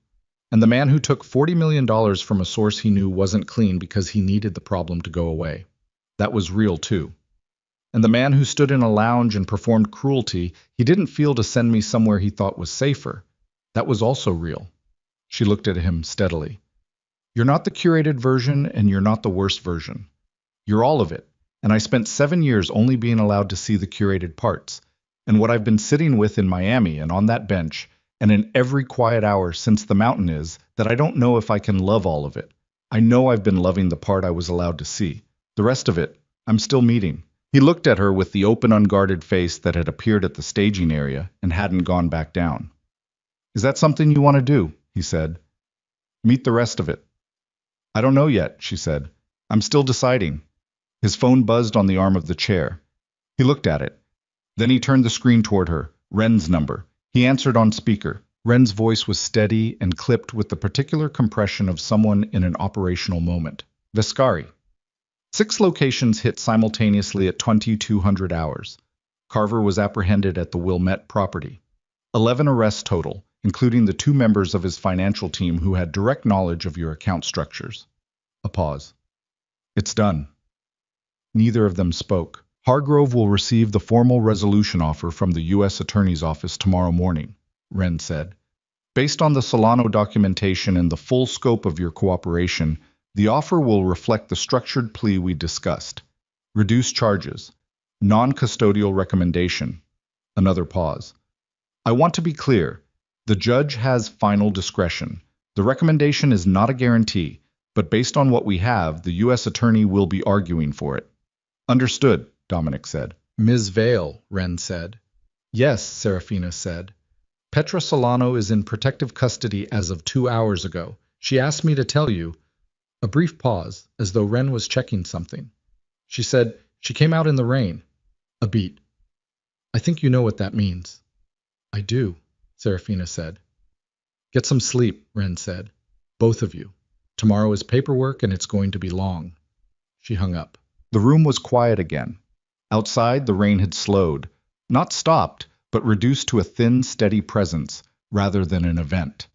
And the man who took $40 million from a source he knew wasn't clean because he needed the problem to go away. That was real too. And the man who stood in a lounge and performed cruelty he didn't feel to send me somewhere he thought was safer. That was also real. She looked at him steadily. You're not the curated version and you're not the worst version. You're all of it. And I spent 7 years only being allowed to see the curated parts. And what I've been sitting with in Miami and on that bench and in every quiet hour since the mountain is that I don't know if I can love all of it. I know I've been loving the part I was allowed to see. The rest of it, I'm still meeting. He looked at her with the open, unguarded face that had appeared at the staging area and hadn't gone back down. Is that something you want to do? He said. Meet the rest of it. I don't know yet, she said. I'm still deciding. His phone buzzed on the arm of the chair. He looked at it. Then he turned the screen toward her. Ren's number. He answered on speaker. Ren's voice was steady and clipped with the particular compression of someone in an operational moment. Vescari. 6 locations hit simultaneously at 2200 hours. Carver was apprehended at the Wilmette property. 11 arrests total, including the 2 members of his financial team who had direct knowledge of your account structures. A pause. It's done. Neither of them spoke. Hargrove will receive the formal resolution offer from the U.S. Attorney's Office tomorrow morning, Ren said. Based on the Solano documentation and the full scope of your cooperation, the offer will reflect the structured plea we discussed. Reduced charges. Non-custodial recommendation. Another pause. I want to be clear. The judge has final discretion. The recommendation is not a guarantee, but based on what we have, the U.S. Attorney will be arguing for it. Understood, Dominic said. Ms. Vale, Ren said. Yes, Serafina said. Petra Solano is in protective custody as of 2 hours ago. She asked me to tell you. A brief pause, as though Ren was checking something. She said, she came out in the rain. A beat. I think you know what that means. I do, Serafina said. Get some sleep, Ren said. Both of you. Tomorrow is paperwork and it's going to be long. She hung up. The room was quiet again. Outside, the rain had slowed. Not stopped, but reduced to a thin, steady presence, rather than an event.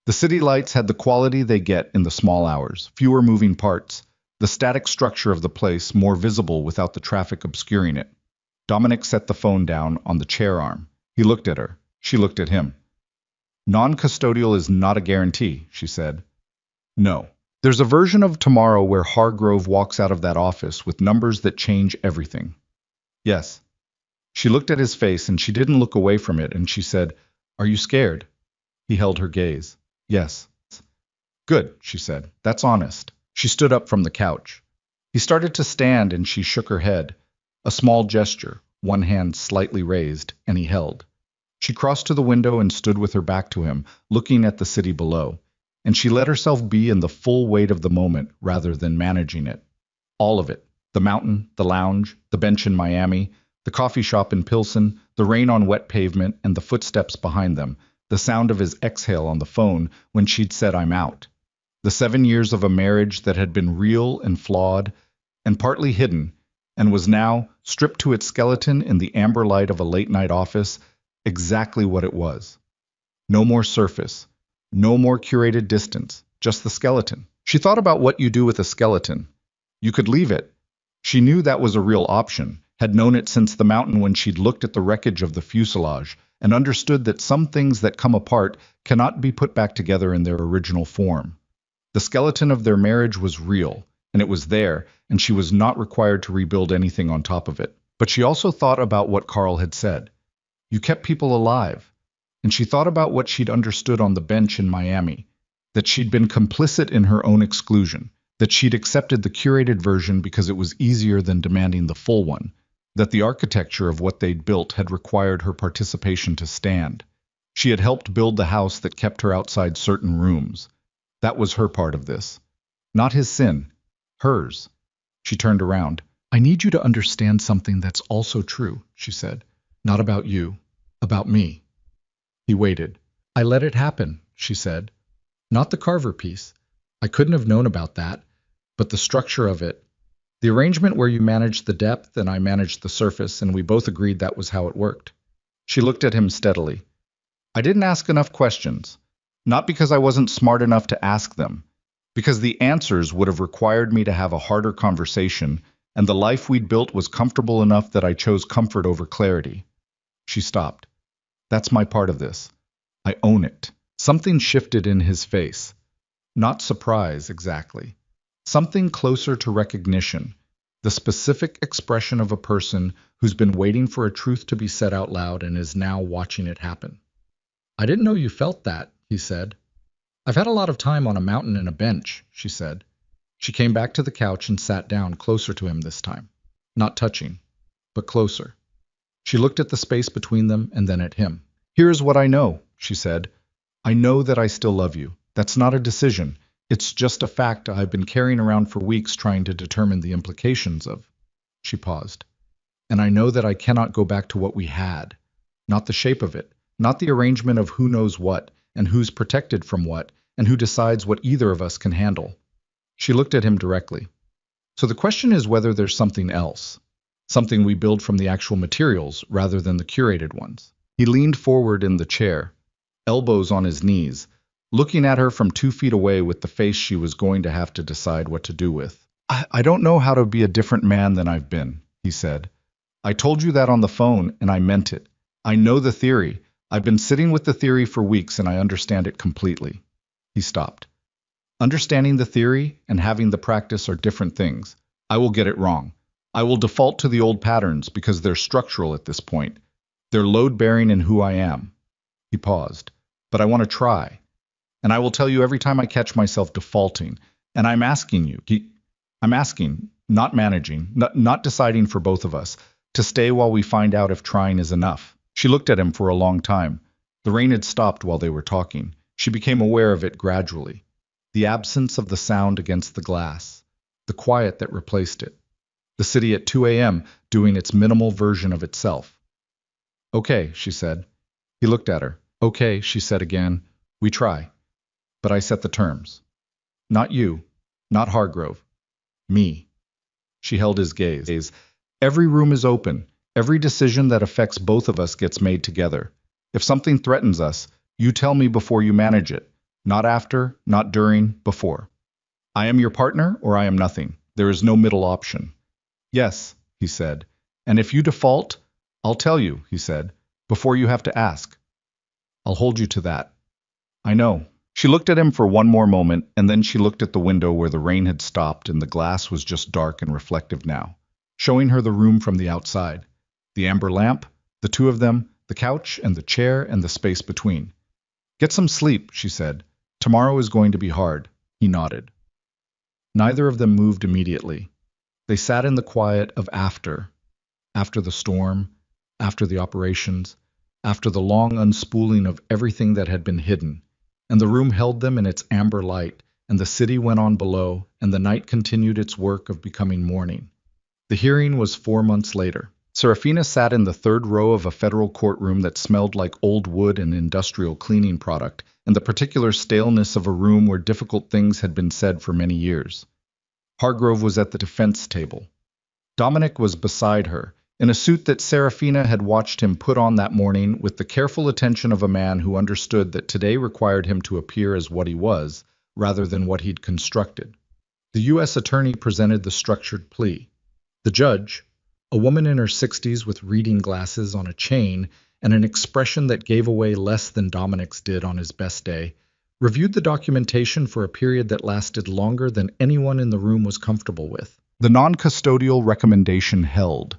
The city lights had the quality they get in the small hours, fewer moving parts, the static structure of the place more visible without the traffic obscuring it. Dominic set the phone down on the chair arm. He looked at her. She looked at him. Non-custodial is not a guarantee, she said. No. There's a version of tomorrow where Hargrove walks out of that office with numbers that change everything. Yes. She looked at his face and she didn't look away from it and she said, Are you scared? He held her gaze. Yes. Good, she said. That's honest. She stood up from the couch. He started to stand and she shook her head. A small gesture, one hand slightly raised, and he held. She crossed to the window and stood with her back to him, looking at the city below. And she let herself be in the full weight of the moment rather than managing it. All of it. The mountain, the lounge, the bench in Miami, the coffee shop in Pilsen, the rain on wet pavement, and the footsteps behind them, the sound of his exhale on the phone when she'd said, I'm out. The 7 years of a marriage that had been real and flawed, and partly hidden, and was now, stripped to its skeleton in the amber light of a late-night office, exactly what it was. No more surface. No more curated distance, just the skeleton. She thought about what you do with a skeleton. You could leave it. She knew that was a real option, had known it since the mountain when she'd looked at the wreckage of the fuselage, and understood that some things that come apart cannot be put back together in their original form. The skeleton of their marriage was real, and it was there, and she was not required to rebuild anything on top of it. But she also thought about what Carl had said. You kept people alive. And she thought about what she'd understood on the bench in Miami, that she'd been complicit in her own exclusion, that she'd accepted the curated version because it was easier than demanding the full one, that the architecture of what they'd built had required her participation to stand. She had helped build the house that kept her outside certain rooms. That was her part of this. Not his sin. Hers. She turned around. I need you to understand something that's also true, she said. Not about you. About me. He waited. I let it happen, she said. Not the Carver piece. I couldn't have known about that. But the structure of it. The arrangement where you managed the depth and I managed the surface, and we both agreed that was how it worked. She looked at him steadily. I didn't ask enough questions. Not because I wasn't smart enough to ask them. Because the answers would have required me to have a harder conversation, and the life we'd built was comfortable enough that I chose comfort over clarity. She stopped. That's my part of this. I own it. Something shifted in his face. Not surprise, exactly. Something closer to recognition, the specific expression of a person who's been waiting for a truth to be said out loud and is now watching it happen. I didn't know you felt that, he said. I've had a lot of time on a mountain and a bench, she said. She came back to the couch and sat down closer to him this time. Not touching, but closer. She looked at the space between them and then at him. Here's what I know, she said. I know that I still love you. That's not a decision. It's just a fact I've been carrying around for weeks trying to determine the implications of. She paused. And I know that I cannot go back to what we had. Not the shape of it, not the arrangement of who knows what, and who's protected from what, and who decides what either of us can handle. She looked at him directly. So the question is whether there's something else, something we build from the actual materials rather than the curated ones. He leaned forward in the chair, elbows on his knees, looking at her from 2 feet away with the face she was going to have to decide what to do with. I don't know how to be a different man than I've been, he said. I told you that on the phone, and I meant it. I know the theory. I've been sitting with the theory for weeks, and I understand it completely. He stopped. Understanding the theory and having the practice are different things. I will get it wrong. I will default to the old patterns because they're structural at this point. They're load-bearing in who I am. He paused. But I want to try. And I will tell you every time I catch myself defaulting. And I'm asking you, not managing, not deciding for both of us, to stay while we find out if trying is enough. She looked at him for a long time. The rain had stopped while they were talking. She became aware of it gradually. The absence of the sound against the glass. The quiet that replaced it. The city at 2 a.m. doing its minimal version of itself. Okay, she said. He looked at her. Okay, she said again. We try. But I set the terms. Not you. Not Hargrove. Me. She held his gaze. Every room is open. Every decision that affects both of us gets made together. If something threatens us, you tell me before you manage it. Not after, not during, before. I am your partner or I am nothing. There is no middle option. Yes, he said. And if you default, I'll tell you, he said, before you have to ask. I'll hold you to that. I know. She looked at him for one more moment, and then she looked at the window where the rain had stopped and the glass was just dark and reflective now, showing her the room from the outside. The amber lamp, the two of them, the couch and the chair and the space between. Get some sleep, she said. Tomorrow is going to be hard. He nodded. Neither of them moved immediately. They sat in the quiet of after the storm, after the operations, after the long unspooling of everything that had been hidden, and the room held them in its amber light, and the city went on below, and the night continued its work of becoming morning. The hearing was 4 months later. Serafina sat in the third row of a federal courtroom that smelled like old wood and industrial cleaning product, and the particular staleness of a room where difficult things had been said for many years. Hargrove was at the defense table. Dominic was beside her, in a suit that Serafina had watched him put on that morning with the careful attention of a man who understood that today required him to appear as what he was, rather than what he'd constructed. The U.S. attorney presented the structured plea. The judge, a woman in her 60s with reading glasses on a chain and an expression that gave away less than Dominic's did on his best day, reviewed the documentation for a period that lasted longer than anyone in the room was comfortable with. The non-custodial recommendation held.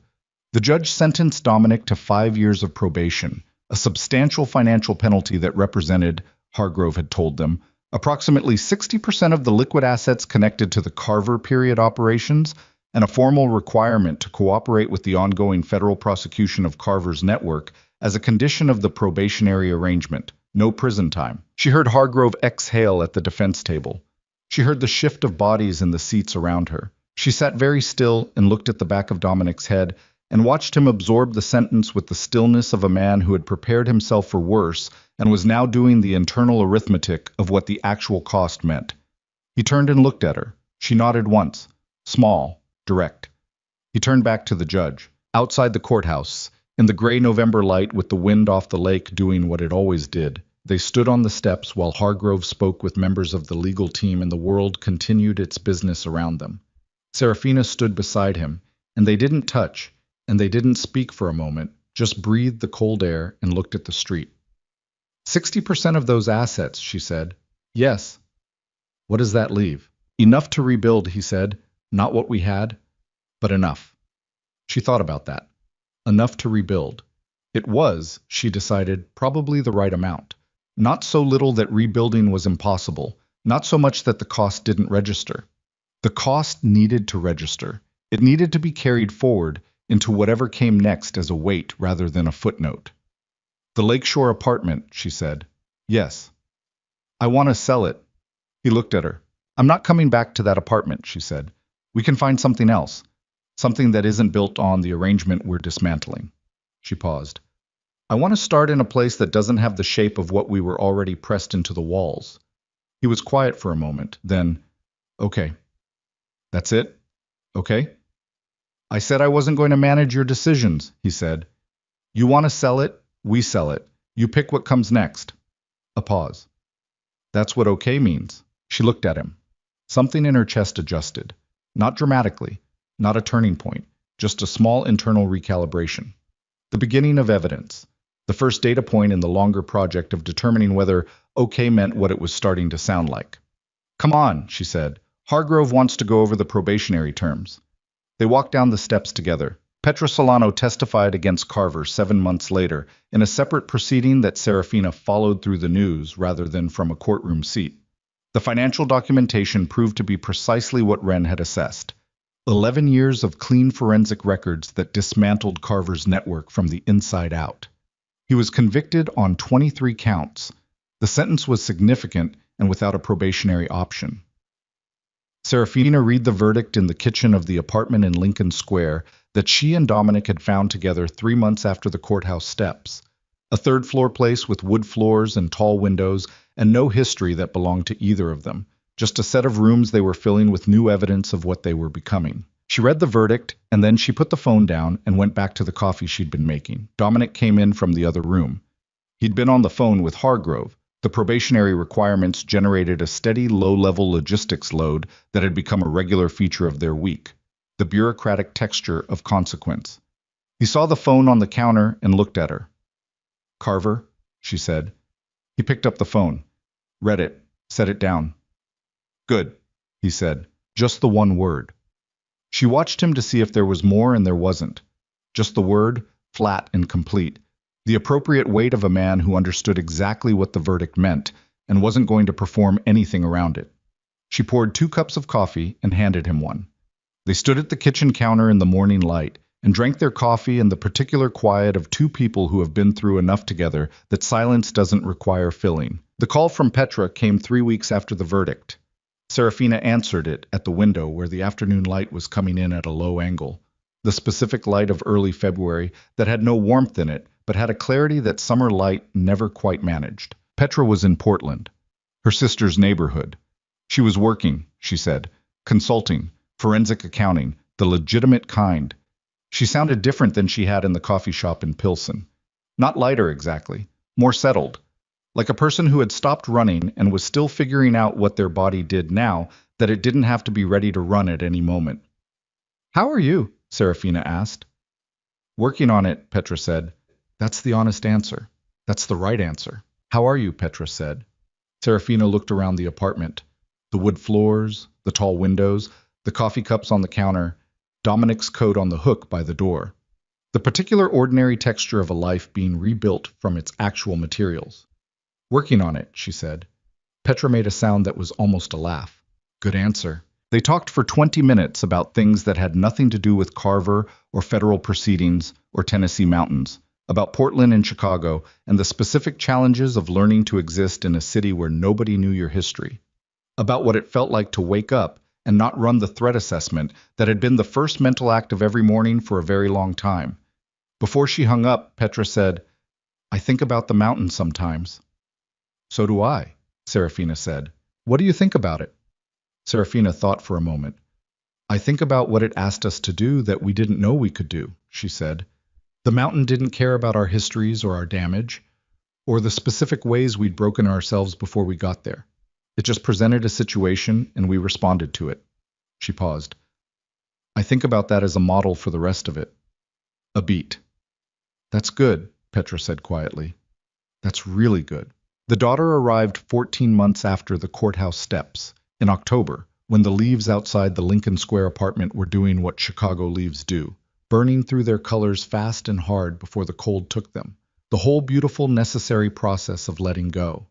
The judge sentenced Dominic to 5 years of probation, a substantial financial penalty that represented, Hargrove had told them, Approximately 60% of the liquid assets connected to the Carver period operations, and a formal requirement to cooperate with the ongoing federal prosecution of Carver's network as a condition of the probationary arrangement. No prison time. She heard Hargrove exhale at the defense table. She heard the shift of bodies in the seats around her. She sat very still and looked at the back of Dominic's head and watched him absorb the sentence with the stillness of a man who had prepared himself for worse and was now doing the internal arithmetic of what the actual cost meant. He turned and looked at her. She nodded once. Small, direct. He turned back to the judge. Outside the courthouse, in the gray November light with the wind off the lake doing what it always did, they stood on the steps while Hargrove spoke with members of the legal team and the world continued its business around them. Serafina stood beside him, and they didn't touch, and they didn't speak for a moment, just breathed the cold air and looked at the street. 60% of those assets, she said. Yes. What does that leave? Enough to rebuild, he said. Not what we had, but enough. She thought about that. Enough to rebuild. It was, she decided, probably the right amount. Not so little that rebuilding was impossible, not so much that the cost didn't register. The cost needed to register. It needed to be carried forward into whatever came next as a weight rather than a footnote. The lakeshore apartment, she said. Yes. I want to sell it. He looked at her. I'm not coming back to that apartment, she said. We can find something else. Something that isn't built on the arrangement we're dismantling. She paused. I want to start in a place that doesn't have the shape of what we were already pressed into the walls. He was quiet for a moment, then, okay. That's it? Okay? I said I wasn't going to manage your decisions, he said. You want to sell it? We sell it. You pick what comes next. A pause. That's what okay means. She looked at him. Something in her chest adjusted. Not dramatically, not a turning point, just a small internal recalibration. The beginning of evidence. The first data point in the longer project of determining whether okay meant what it was starting to sound like. Come on, she said. Hargrove wants to go over the probationary terms. They walked down the steps together. Petra Solano testified against Carver 7 months later in a separate proceeding that Serafina followed through the news rather than from a courtroom seat. The financial documentation proved to be precisely what Wren had assessed. 11 years of clean forensic records that dismantled Carver's network from the inside out. He was convicted on 23 counts. The sentence was significant and without a probationary option. Serafina read the verdict in the kitchen of the apartment in Lincoln Square that she and Dominic had found together 3 months after the courthouse steps. A third-floor place with wood floors and tall windows, and no history that belonged to either of them. Just a set of rooms they were filling with new evidence of what they were becoming. She read the verdict, and then she put the phone down and went back to the coffee she'd been making. Dominic came in from the other room. He'd been on the phone with Hargrove. The probationary requirements generated a steady, low-level logistics load that had become a regular feature of their week. The bureaucratic texture of consequence. He saw the phone on the counter and looked at her. Carver, she said. He picked up the phone, read it, set it down. Good, he said, just the one word. She watched him to see if there was more, and there wasn't. Just the word, flat and complete. The appropriate weight of a man who understood exactly what the verdict meant and wasn't going to perform anything around it. She poured 2 cups of coffee and handed him one. They stood at the kitchen counter in the morning light and drank their coffee in the particular quiet of 2 people who have been through enough together that silence doesn't require filling. The call from Petra came 3 weeks after the verdict. Serafina answered it at the window where the afternoon light was coming in at a low angle. The specific light of early February that had no warmth in it, but had a clarity that summer light never quite managed. Petra was in Portland, her sister's neighborhood. She was working, she said, consulting, forensic accounting, the legitimate kind. She sounded different than she had in the coffee shop in Pilsen. Not lighter exactly, more settled. Like a person who had stopped running and was still figuring out what their body did now that it didn't have to be ready to run at any moment. How are you? Serafina asked. Working on it, Petra said. That's the honest answer. That's the right answer. How are you? Petra said. Serafina looked around the apartment. The wood floors, the tall windows, the coffee cups on the counter, Dominic's coat on the hook by the door. The particular ordinary texture of a life being rebuilt from its actual materials. Working on it, she said. Petra made a sound that was almost a laugh. Good answer. They talked for 20 minutes about things that had nothing to do with Carver or federal proceedings or Tennessee mountains, about Portland and Chicago, and the specific challenges of learning to exist in a city where nobody knew your history, about what it felt like to wake up and not run the threat assessment that had been the first mental act of every morning for a very long time. Before she hung up, Petra said, "I think about the mountain sometimes." "So do I," Serafina said. "What do you think about it?" Serafina thought for a moment. "I think about what it asked us to do that we didn't know we could do," she said. "The mountain didn't care about our histories or our damage, or the specific ways we'd broken ourselves before we got there. It just presented a situation and we responded to it." She paused. "I think about that as a model for the rest of it." A beat. "That's good," Petra said quietly. "That's really good." The daughter arrived 14 months after the courthouse steps, in October, when the leaves outside the Lincoln Square apartment were doing what Chicago leaves do, burning through their colors fast and hard before the cold took them. The whole beautiful, necessary process of letting go.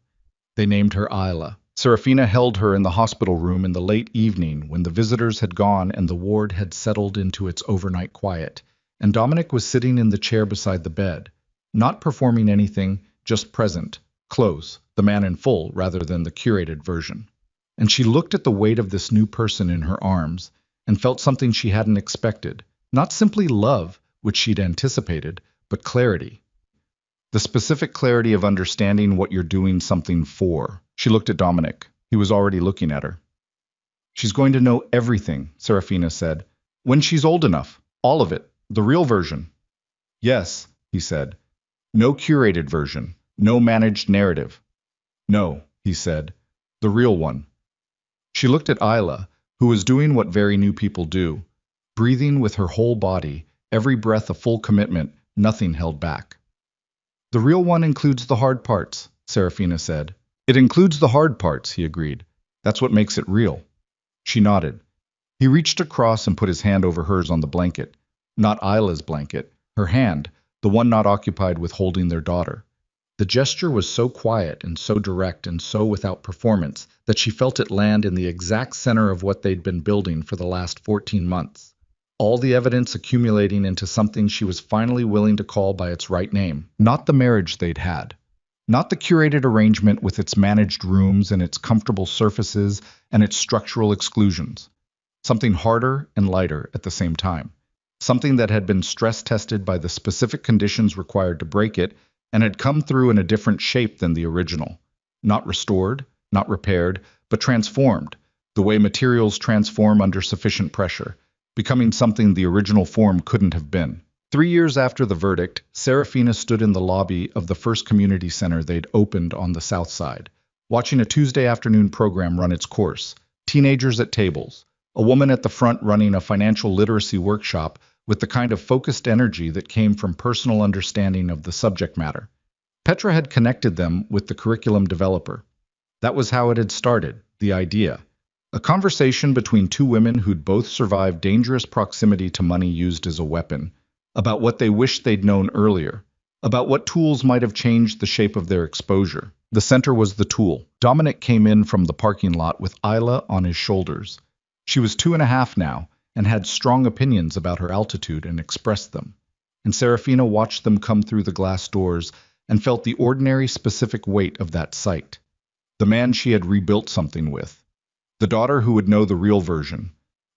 They named her Isla. Serafina held her in the hospital room in the late evening when the visitors had gone and the ward had settled into its overnight quiet, and Dominic was sitting in the chair beside the bed, not performing anything, just present, close, the man in full rather than the curated version. And she looked at the weight of this new person in her arms and felt something she hadn't expected, not simply love, which she'd anticipated, but clarity. The specific clarity of understanding what you're doing something for. She looked at Dominic. He was already looking at her. "She's going to know everything," Serafina said. "When she's old enough. All of it. The real version." "Yes," he said. "No curated version. No managed narrative." "No," he said. "The real one." She looked at Isla, who was doing what very new people do, breathing with her whole body, every breath a full commitment, nothing held back. "The real one includes the hard parts," Serafina said. "It includes the hard parts," he agreed. "That's what makes it real." She nodded. He reached across and put his hand over hers on the blanket. Not Isla's blanket, her hand, the one not occupied with holding their daughter. The gesture was so quiet and so direct and so without performance that she felt it land in the exact center of what they'd been building for the last 14 months. All the evidence accumulating into something she was finally willing to call by its right name. Not the marriage they'd had. Not the curated arrangement with its managed rooms and its comfortable surfaces and its structural exclusions. Something harder and lighter at the same time. Something that had been stress-tested by the specific conditions required to break it and had come through in a different shape than the original. Not restored, not repaired, but transformed, the way materials transform under sufficient pressure, becoming something the original form couldn't have been. 3 years after the verdict, Serafina stood in the lobby of the first community center they'd opened on the south side, watching a Tuesday afternoon program run its course. Teenagers at tables, a woman at the front running a financial literacy workshop with the kind of focused energy that came from personal understanding of the subject matter. Petra had connected them with the curriculum developer. That was how it had started, the idea. A conversation between two women who'd both survived dangerous proximity to money used as a weapon, about what they wished they'd known earlier, about what tools might have changed the shape of their exposure. The center was the tool. Dominic came in from the parking lot with Isla on his shoulders. She was 2.5 now, and had strong opinions about her altitude and expressed them. And Serafina watched them come through the glass doors and felt the ordinary specific weight of that sight. The man she had rebuilt something with. The daughter who would know the real version.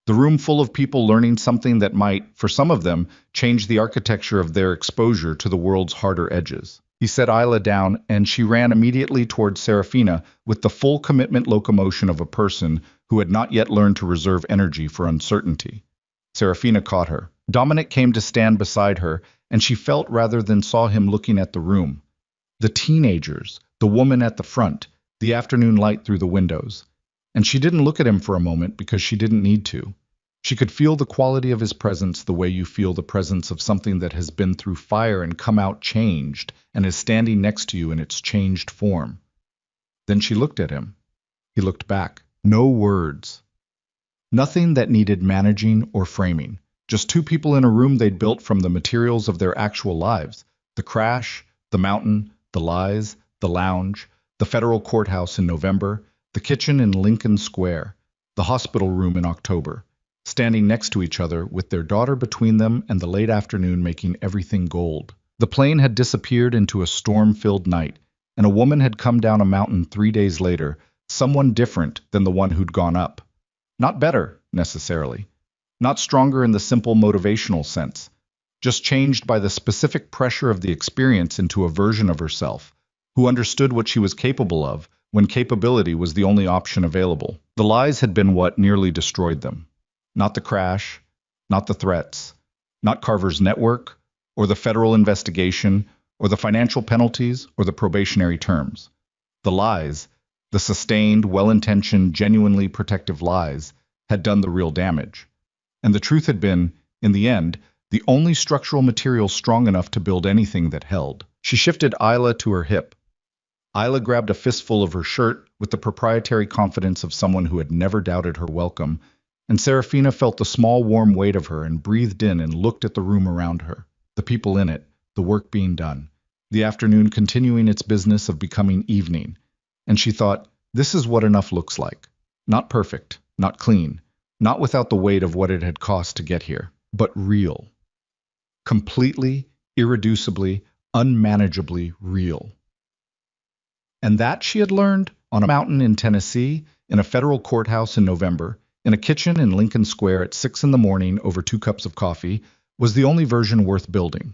The room full of people learning something that might, for some of them, change the architecture of their exposure to the world's harder edges. He set Isla down, and she ran immediately towards Serafina with the full commitment locomotion of a person who had not yet learned to reserve energy for uncertainty. Serafina caught her. Dominic came to stand beside her, and she felt rather than saw him looking at the room. The teenagers, the woman at the front, the afternoon light through the windows. And she didn't look at him for a moment because she didn't need to. She could feel the quality of his presence the way you feel the presence of something that has been through fire and come out changed and is standing next to you in its changed form. Then she looked at him. He looked back. No words. Nothing that needed managing or framing. Just two people in a room they'd built from the materials of their actual lives. The crash, the mountain, the lies, the lounge, the federal courthouse in November, the kitchen in Lincoln Square, the hospital room in October, standing next to each other with their daughter between them and the late afternoon making everything gold. The plane had disappeared into a storm-filled night, and a woman had come down a mountain 3 days later, someone different than the one who'd gone up. Not better, necessarily. Not stronger in the simple motivational sense. Just changed by the specific pressure of the experience into a version of herself, who understood what she was capable of when capability was the only option available. The lies had been what nearly destroyed them. Not the crash, not the threats, not Carver's network, or the federal investigation, or the financial penalties, or the probationary terms. The lies, the sustained, well-intentioned, genuinely protective lies, had done the real damage. And the truth had been, in the end, the only structural material strong enough to build anything that held. She shifted Isla to her hip. Isla grabbed a fistful of her shirt with the proprietary confidence of someone who had never doubted her welcome, and Serafina felt the small warm weight of her and breathed in and looked at the room around her, the people in it, the work being done, the afternoon continuing its business of becoming evening. And she thought, this is what enough looks like. Not perfect, not clean, not without the weight of what it had cost to get here, but real. Completely, irreducibly, unmanageably real. And that, she had learned, on a mountain in Tennessee, in a federal courthouse in November, in a kitchen in Lincoln Square at 6 in the morning over 2 cups of coffee, was the only version worth building.